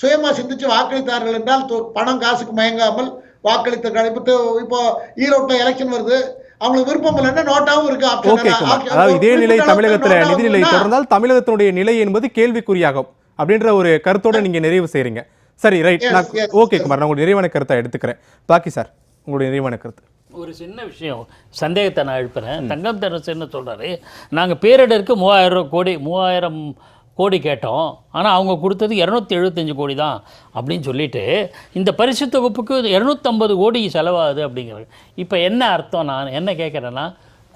C: சுயமா சிந்திச்சு வாக்களித்தார்கள் என்றால் பணம் காசுக்கு மயங்காமல் வாக்களித்த கழிப்பு. இப்போ ஈரோட்ல எலெக்ஷன் வருது, அவங்களுக்கு விருப்பம் இல்லைன்னா நோட்டாவும் இருக்கு.
A: இதே நிலை தமிழகத்துல நிதிநிலை தொடர்ந்தால் தமிழகத்தினுடைய நிலை என்பது கேள்விக்குறியாகும் அப்படின்ற ஒரு கருத்தோட நீங்க நிறைவு செய்றீங்க. சரி, ரைட். ஓகே குமார், நான் உங்களுடைய நிறைவான கருத்தை எடுத்துக்கிறேன். பாக்கி சார், உங்களுடைய நிறைவான கருத்து.
B: ஒரு சின்ன விஷயம், சந்தேகத்தை நான் எழுப்புறேன். தங்கம் தெரசு என்ன சொல்றாரு, நாங்கள் பேரிடருக்கு 3000 கோடி கேட்டோம், ஆனால் அவங்க கொடுத்தது 275 கோடி தான் அப்படின்னு சொல்லிட்டு இந்த பரிசு தொகுப்புக்கு 250 கோடி செலவாகுது அப்படிங்கிறது. இப்போ என்ன அர்த்தம்? நான் என்ன கேட்குறேன்னா,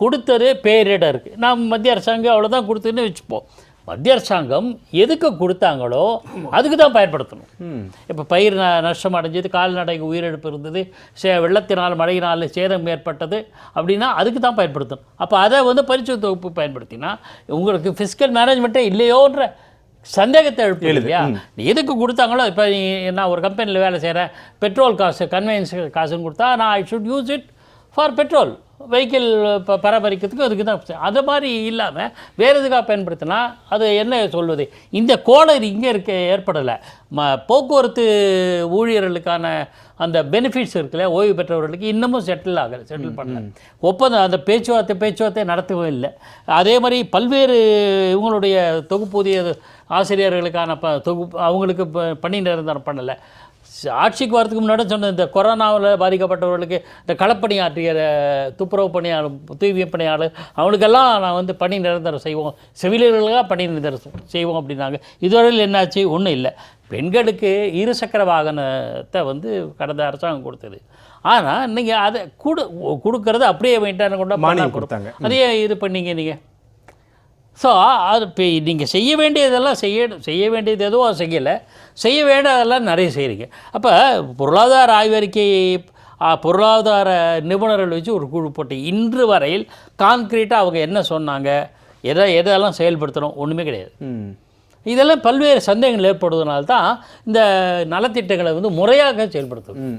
B: கொடுத்ததே பேரிடருக்கு. நாம் மத்திய அரசாங்கம் அவ்வளோதான் கொடுத்துன்னு வச்சுப்போம். மத்திய அரசாங்கம் எதுக்கு கொடுத்தாங்களோ அதுக்கு தான் பயன்படுத்தணும். இப்போ பயிர் நஷ்டம் அடைஞ்சது, கால்நடைக்கு உயிரிழப்பு இருந்தது, வெள்ளத்தினால் மழையினால் சேதம் ஏற்பட்டது அப்படின்னா அதுக்கு தான் பயன்படுத்தணும். அப்போ அதை பரிசு தொகுப்பு பயன்படுத்தினா உங்களுக்கு ஃபிஸ்கல் மேனேஜ்மெண்ட்டே இல்லையோன்ற சந்தேகத்தை எழுப்பு இல்லையா? எதுக்கு கொடுத்தாங்களோ, இப்போ நான் ஒரு கம்பெனியில் வேலை செய்கிறேன், பெட்ரோல் காசு கன்வெயன்ஸ் காசுன்னு கொடுத்தா நான் I should use it for petrol, vehicle பராமரிக்கிறதுக்கு அதுக்கு தான். அது மாதிரி இல்லாமல் வேறு எதுக்காக பயன்படுத்தினா அது என்ன சொல்வது? இந்த கோளறு இங்கே ஏற்படலை. போக்குவரத்து ஊழியர்களுக்கான அந்த பெனிஃபிட்ஸ் இருக்குல்ல, ஓய்வு பெற்றவர்களுக்கு இன்னமும் செட்டில் பண்ணல. ஒப்பந்தம் அந்த பேச்சுவார்த்தை நடத்தவும் இல்லை. அதே மாதிரி பல்வேறு இவங்களுடைய தொகுப்பூதிய ஆசிரியர்களுக்கான தொகுப்பு அவங்களுக்கு பணி நிரந்தரம் பண்ணலை. ஆட்சிக்கு வரதுக்கு முன்னாடி சொன்ன இந்த கொரோனாவில் பாதிக்கப்பட்டவர்களுக்கு இந்த களப்பணியாற்றிய துப்புரவு பணியாளர், தூய்மை பணியாளர், அவங்களுக்கெல்லாம் நான் பணி நிரந்தரம் செய்வோம், செவிலியர்களுக்காக பணி நிரந்தரம் செய்வோம் அப்படின்னாங்க. இதுவரையில் என்னாச்சு? ஒன்றும் இல்லை. பெண்களுக்கு இருசக்கர வாகனத்தை கடந்த அரசாங்கம் கொடுத்தது. ஆனால் நீங்கள் அதை கொடுக்கறது அப்படியே மெயின்டைன் கொண்டு மானியம் கொடுத்தாங்க. அதையே இது பண்ணீங்க நீங்கள். ஸோ அது இப்போ நீங்கள் செய்ய வேண்டியதெல்லாம் செய்ய வேண்டியது எதுவும் அதை செய்ய வேண்டியதெல்லாம் நிறைய செய்கிறீங்க. அப்போ பொருளாதார ஆய்வறிக்கை பொருளாதார நிபுணர்கள் வச்சு ஒரு குழு போட்டு இன்று வரையில் கான்க்ரீட்டாக அவங்க என்ன சொன்னாங்க, எதெல்லாம் செயல்படுத்தணும், ஒன்றுமே கிடையாது. இதெல்லாம் பல்வேறு சந்தேகங்கள் ஏற்படுவதனால தான் இந்த நலத்திட்டங்களை முறையாக செயல்படுத்தணும்.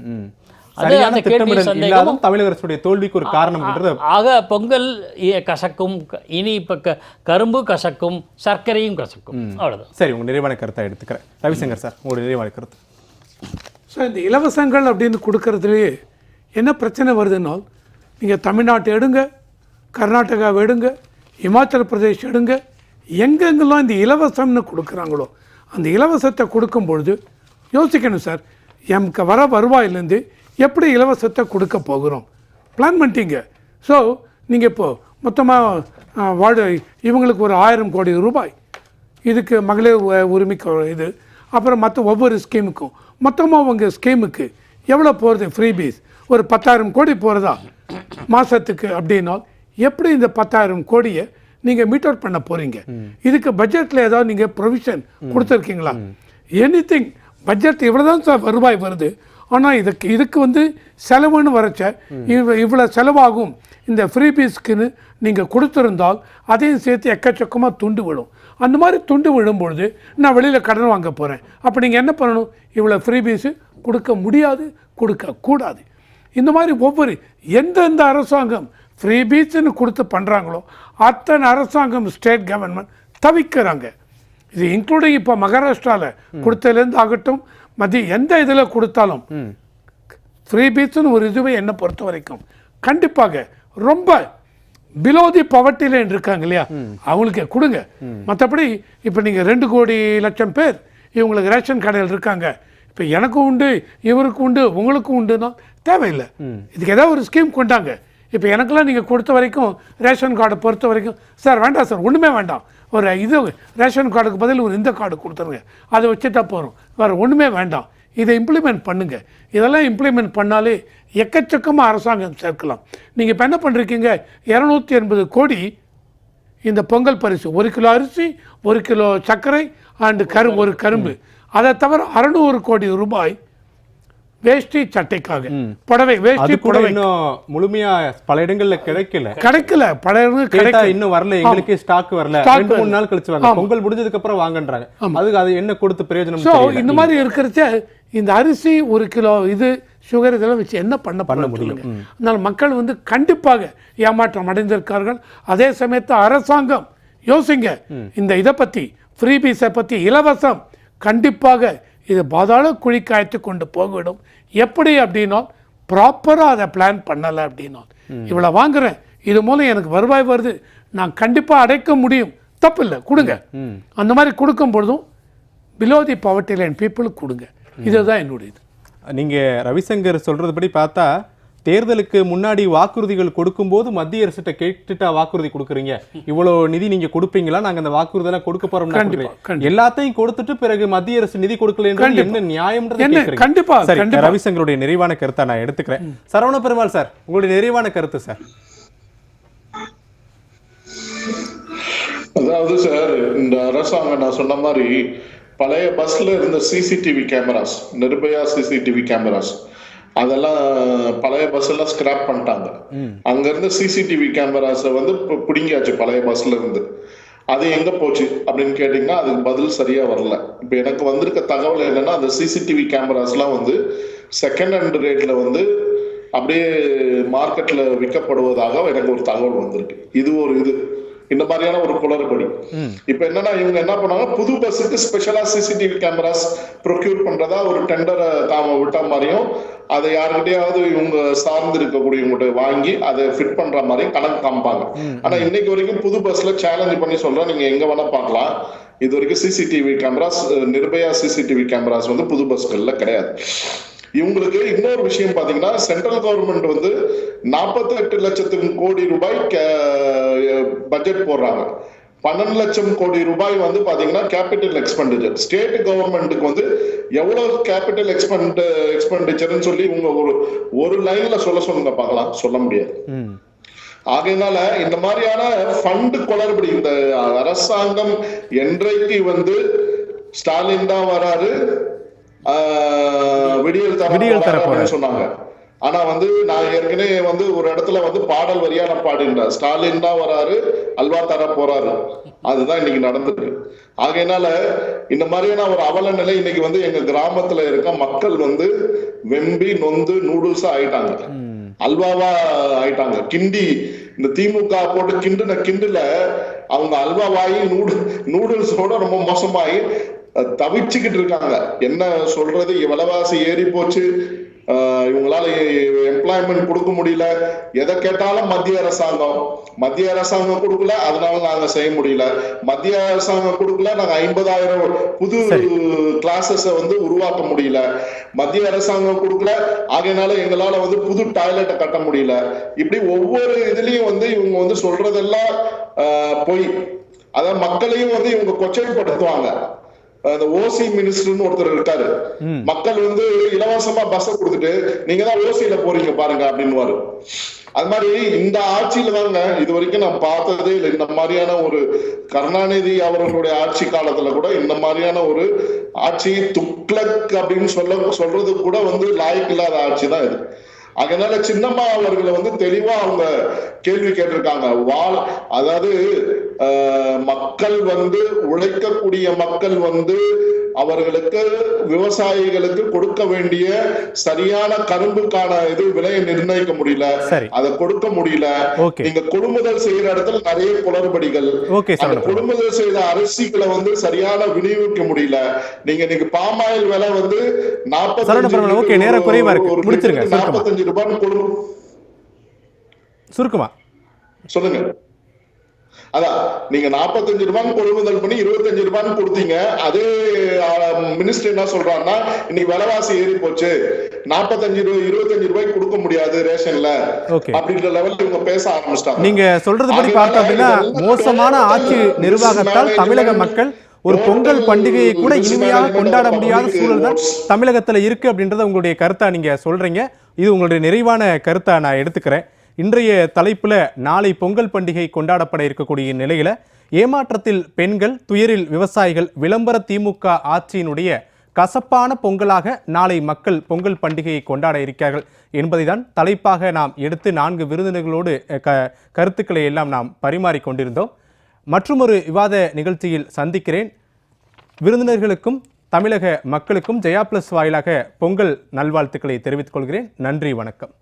A: தமிழக அரசுடைய தோல்விக்கு ஒரு காரணம்.
B: ஆக பொங்கல் கசக்கும், இனி இப்போ கரும்பு கசக்கும், சர்க்கரையும் கசக்கும், அவ்வளோதான்.
A: சரி, உங்கள் நிறைவான கருத்தை எடுத்துக்கிறேன். ரவிசங்கர் சார், உங்களுடைய நிறைவான கருத்து.
D: சார், இந்த இலவசங்கள் அப்படின்னு கொடுக்கறதுலேயே என்ன பிரச்சனை வருதுன்னா, நீங்கள் தமிழ்நாட்டை எடுங்க, கர்நாடகாவை எடுங்க, இமாச்சல பிரதேஷ் எடுங்க, எங்கெங்கெல்லாம் இந்த இலவசம்னு கொடுக்குறாங்களோ அந்த இலவசத்தை கொடுக்கும் பொழுது யோசிக்கணும் சார், எமக்கு வர வருவாயிலேருந்து எப்படி இலவசத்தை கொடுக்க போகிறோம் பிளான் பண்ணிட்டீங்க. ஸோ நீங்கள் இப்போது மொத்தமாக இவங்களுக்கு ஒரு 1000 கோடி ரூபாய், இதுக்கு மகளிர் உரிமைக்கு இது, அப்புறம் மற்ற ஒவ்வொரு ஸ்கீமுக்கும் மொத்தமாக உங்கள் ஸ்கீமுக்கு எவ்வளோ போகிறது? ஃப்ரீபீஸ் ஒரு 10,000 கோடி போகிறதா மாதத்துக்கு அப்படின்னா எப்படி இந்த 10,000 கோடியை நீங்கள் மீட் அவுட் பண்ண போகிறீங்க? இதுக்கு பட்ஜெட்டில் ஏதாவது நீங்கள் ப்ரொவிஷன் கொடுத்துருக்கீங்களா? எனிதிங் பட்ஜெட் இவ்வளோ தான் சார் வருவாய் வருது, ஆனால் இதுக்கு வந்து செலவுன்னு வரச்ச இவ்வளோ செலவாகும் இந்த ஃப்ரீபீஸ்க்குன்னு நீங்கள் கொடுத்துருந்தால் அதையும் சேர்த்து எக்கச்சக்கமாக துண்டு விழும். அந்த மாதிரி துண்டு விழும்பொழுது நான் வெளியில் கடன் வாங்க போகிறேன், அப்போ நீங்கள் என்ன பண்ணணும்? இவ்வளோ ஃப்ரீபீஸு கொடுக்க முடியாது, கொடுக்கக்கூடாது. இந்த மாதிரி ஒவ்வொரு எந்தெந்த அரசாங்கம் ஃப்ரீபீஸ்ன்னு கொடுத்து பண்ணுறாங்களோ அத்தனை அரசாங்கம் ஸ்டேட் கவர்மெண்ட் தவிக்கிறாங்க. இது இன்க்ளூடிங் இப்போ மகாராஷ்டிராவில் கொடுத்ததுலேருந்து ஆகட்டும், மத்திய எந்த இதில் கொடுத்தாலும் ஃப்ரீபீஸ்ன்னு ஒரு இதுவே என்னை பொறுத்த வரைக்கும் கண்டிப்பாக ரொம்ப பிலோ தி பவர்ட்டி லைன் இருக்காங்க இல்லையா, அவங்களுக்கு கொடுங்க. மற்றபடி இப்போ நீங்கள் 2 கோடி லட்சம் பேர் இவங்களுக்கு ரேஷன் கடையில் இருக்காங்க, இப்போ எனக்கும் உண்டு இவருக்கும் உண்டு உங்களுக்கும் உண்டுன்னா தேவையில்லை. இதுக்கு ஏதாவது ஒரு ஸ்கீம் கொண்டாங்க. இப்போ எனக்கெல்லாம் நீங்கள் கொடுத்த வரைக்கும் ரேஷன் கார்டை பொறுத்த வரைக்கும் சார் வேண்டாம் சார், ஒன்றுமே வேண்டாம், ஒரு இது ரேஷன் கார்டுக்கு பதில் ஒரு இந்த கார்டு கொடுத்துருங்க, அதை வச்சுட்டா போகிறோம், வேறு ஒன்றுமே வேண்டாம். இதை இம்ப்ளிமெண்ட் பண்ணுங்கள். இதெல்லாம் இம்ப்ளிமெண்ட் பண்ணாலே எக்கச்சக்கமாக அரசாங்கம் சேர்க்கலாம். நீங்கள் இப்போ என்ன பண்ணுறீங்க, 280 கோடி இந்த பொங்கல் பரிசு, 1 கிலோ அரிசி, 1 கிலோ சர்க்கரை அண்டு ஒரு கரும்பு, அதை தவிர 600 கோடி ரூபாய் வேஷ்டி சட்டைக்காக, புடவை வேஷ்டி புடவை
A: இன்னும் முழுமையா பல இடங்கள்ல கிடைக்கல,
D: பல இடங்கள் கிடைக்கல,
A: இன்னும் வரல, எங்களுக்கு ஸ்டாக் வரல, 2-3 நாள் கழிச்சு வாங்க, பொங்கல் முடிஞ்சதுக்கு அப்புறம் வாங்கன்றாங்க. அதுக்கு அது என்ன கொடுத்து பிரயோஜனம்?
D: ஸோ இந்த மாதிரி இருக்கிறச்ச இந்த அரிசி 1 கிலோ இது சுகர் இதெல்லாம் வச்சு என்ன பண்ண முடியும்? அதனால் மக்கள் வந்து கண்டிப்பாக ஏமாற்றம் அடைந்திருக்கார்கள். அதே சமயத்தில் அரசாங்கம் யோசிங்க, இந்த இதை பற்றி ஃப்ரீபீஸை பற்றி இலவசம் கண்டிப்பாக இது பாதாள குழிக்காய்த்து கொண்டு போய்விடும். எப்படி அப்படின்னா ப்ராப்பராக அதை பிளான் பண்ணலை அப்படின்னா, இவ்வளோ வாங்குறேன், இது மூலம் எனக்கு வருவாய் வருது, நான் கண்டிப்பாக அடைக்க முடியும், தப்பு இல்லை, கொடுங்க. அந்த மாதிரி கொடுக்கும் பொழுதும் பிலோ தி பவர்ட்டி லைன் பீப்புளுக்கு கொடுங்க. இதுதான் என்னுடைய இது.
A: நீங்கள் ரவிசங்கர் சொல்கிறதுபடி பார்த்தா தேர்தலுக்கு முன்னாடி வாக்குறுதிகள் கொடுக்கும்போது மத்திய அரசிட்ட கேட்டுட்டா வாக்குறுதி கொடுக்குறீங்க, இவ்வளோ நிதி நீங்கள் கொடுப்பீங்களா, நாங்கள் அந்த வாக்குறுதியெல்லாம் கொடுக்க போகிறோம், எல்லாத்தையும் கொடுத்துட்டு பிறகு மத்திய அரசு நிதி கொடுக்கலன்றது என்ன நியாயம்ன்றது
D: கண்டிப்பா.
A: ரவிசங்கருடைய நிறைவான கருத்தை நான் எடுத்துக்கிறேன். சரவண பெருமாள் சார், உங்களுடைய நிறைவான கருத்து சார்.
E: அதாவது சார், இந்த அரசாங்கம் நான் சொன்ன மாதிரி பழைய பஸ்ல இருந்த CCTV cameras, Nirbhaya CCTV cameras, அதெல்லாம் பழைய பஸ் எல்லாம் ஸ்கிராப் பண்ணிட்டாங்க. அங்க இருந்த சிசிடிவி கேமராஸை வந்து பிடிங்கியாச்சு பழைய பஸ்ல இருந்து. அது எங்க போச்சு அப்படின்னு கேட்டீங்கன்னா அதுக்கு பதில் சரியா வரல. இப்ப எனக்கு வந்திருக்க தகவல் என்னன்னா, அந்த சிசிடிவி கேமராஸ்லாம் வந்து செகண்ட் ஹேண்ட் ரேட்ல வந்து அப்படியே மார்க்கெட்ல விற்கப்படுவதாக எனக்கு ஒரு தகவல் வந்திருக்கு. இது ஒரு இது இந்த மாதிரியான ஒரு குளறுபடி. இப்ப என்னன்னா, இவங்க என்ன பண்ணாங்க, புது பஸ்ஸுக்கு ஸ்பெஷலா சிசிடிவி கேமராஸ் ப்ரொக்யூர் பண்றதா ஒரு டெண்டரை தாம விட்ட மாதிரியும், அதை யாருக்கிட்டையாவது இவங்க சார்ந்து இருக்கக்கூடியவங்ககிட்ட வாங்கி அதை ஃபிட் பண்ற மாதிரி கணக்கு காமிப்பாங்க. ஆனா இன்னைக்கு வரைக்கும் புது பஸ்ல சேலஞ்ச் பண்ணி சொல்றேன், நீங்க எங்க வேணா பார்க்கலாம், இது வரைக்கும் CCTV cameras, Nirbhaya CCTV cameras வந்து புது பஸ்கள்ல கிடையாது. இவங்களுக்கு இன்னொரு விஷயம் பாத்தீங்கன்னா, சென்ட்ரல் கவர்மெண்ட் வந்து 48 லட்சத்துக்கு கோடி ரூபாய் பட்ஜெட் போடுறாங்க. 12 லட்சம் கோடி ரூபாய் வந்து பாத்தீங்கன்னா கேபிட்டல் எக்ஸ்பெண்டிச்சர். ஸ்டேட் கவர்மெண்ட்டுக்கு வந்து எவ்வளவு கேபிட்டல் எக்ஸ்பெண்டிச்சர்னு சொல்லி இவங்க ஒரு லைன்ல சொல்லுங்க பார்க்கலாம், சொல்ல முடியாது. ஆகையினால இந்த மாதிரியான ஃபண்ட் குளறுபடி, இந்த அரசாங்கம் என்றைக்கு வந்து ஸ்டாலின் தான் வராரு, விடியல் தர சொன்னாங்க. ஆனா வந்து நான் ஏற்கனவே வந்து ஒரு இடத்துல வந்து பாடல் வரியா நான் பாடினேன், ஸ்டாலின் தான் வராரு, அல்வா தர போறாரு. அதுதான் இன்னைக்கு நடந்திருக்கு. ஆகையினால இந்த மாதிரியான ஒரு அவல நிலை இன்னைக்கு வந்து எங்க கிராமத்துல இருக்க மக்கள் வந்து வெம்பி நொந்து நூடுல்ஸா ஆயிட்டாங்க, அல்வாவா ஆயிட்டாங்க. கிண்டி இந்த திமுக போட்டு கிண்டுல அவங்க அல்வாவாயி நூடுல்ஸோட ரொம்ப மோசமாயி தவிச்சுக்கிட்டு இருக்காங்க. என்ன சொல்றது, விலைவாசி ஏறி போச்சு, இவங்களால எம்ப்ளாய்மெண்ட் கொடுக்க முடியல, எதை கேட்டாலும் மத்திய அரசாங்கம் கொடுக்கல, அதனால நாங்க செய்ய முடியல, மத்திய அரசாங்கம் கொடுக்கல, நாங்க 50,000 புது கிளாஸஸ் வந்து உருவாக்க முடியல, மத்திய அரசாங்கம் கொடுக்கல, ஆகையினால எங்களால வந்து புது டாய்லெட்டை கட்ட முடியல. இப்படி ஒவ்வொரு இதுலயும் வந்து இவங்க வந்து சொல்றதெல்லாம் பொய். அதான் மக்களையும் வந்து இவங்க கொச்சைப்படுத்துவாங்க. அந்த ஓசி மினிஸ்டர்னு ஒருத்தர் இருக்காரு, மக்கள் வந்து இலவசமா பஸ் கொடுத்துட்டு நீங்க தான் ஓசியில போறீங்க பாருங்க அப்படின்னு. அது மாதிரி இந்த ஆட்சியில தாங்க இது வரைக்கும் நான் பார்த்ததே இல்லை. இந்த மாதிரியான ஒரு கருணாநிதி அவர்களுடைய ஆட்சி காலத்துல கூட இந்த மாதிரியான ஒரு ஆட்சி துக்ளக் அப்படின்னு சொல்றது கூட வந்து லாயக்கு இல்லாத ஆட்சி தான் இது. அதனால சின்னம்மா அவர்களை வந்து தெளிவா அவங்க கேள்வி கேட்டிருக்காங்க. அதாவது மக்கள் வந்து உழைக்கக்கூடிய மக்கள் வந்து அவர்களுக்கு விவசாயிகளுக்கு கொடுக்க வேண்டிய சரியான கரும்புக்கான இது விலையை நிர்ணயிக்க முடியல, அதை கொடுக்க முடியல. நீங்க கொள்முதல் செய்யற இடத்துல நிறைய குளறுபடிகள், அந்த கொள்முதல் செய்த அரிசிகளை வந்து சரியான விநியோகிக்க முடியல. நீங்க இன்னைக்கு பாமாயில் விலை வந்து 45 ரூபாய்
A: சுருக்கமா
E: சொல்லுங்க. அதான் நீங்க 45 ரூபாய் கொள்முதல் பண்ணி 25 ரூபாய் கொடுத்தீங்க. அதே மினிஸ்டர் என்ன சொல்றாங்கன்னா இன்னைக்கு விலைவாசி ஏறி போச்சு, 25 ரூபாய்க்கு கொடுக்க முடியாது ரேஷன்ல அப்படின்ற லெவல்ல இவங்க பேச ஆரம்பிச்சிட்டாங்க.
A: நீங்க சொல்றது படி பார்த்தோம் அப்படின்னா மோசமான ஆட்சி நிர்வாகத்தால் தமிழக மக்கள் ஒரு பொங்கல் பண்டிகையை கூட இனிமையாக கொண்டாட முடியாத சூழல் தான் தமிழகத்துல இருக்கு அப்படின்றத உங்களுடைய கருத்தா நீங்க சொல்றீங்க. இது உங்களுடைய நிறைவான கருத்தா நான் எடுத்துக்கிறேன். இன்றைய தலைப்புல நாளை பொங்கல் பண்டிகை கொண்டாடப்பட இருக்கக்கூடிய நிலையில ஏமாற்றத்தில் பெண்கள், துயரில் விவசாயிகள், விளம்பர திமுக ஆட்சியினுடைய கசப்பான பொங்கலாக நாளை மக்கள் பொங்கல் பண்டிகையை கொண்டாட இருக்கிறார்கள் என்பதை தான் தலைப்பாக நாம் எடுத்து 4 விருந்தினர்களோடு கருத்துக்களை எல்லாம் நாம் பரிமாறிக்கொண்டிருந்தோம். மற்றொரு விவாத நிகழ்ச்சியில் சந்திக்கிறேன். விருந்தினர்களுக்கும் தமிழக மக்களுக்கும் ஜெயா பிளஸ் வாயிலாக பொங்கல் நல்வாழ்த்துக்களை தெரிவித்துக் கொள்கிறேன். நன்றி, வணக்கம்.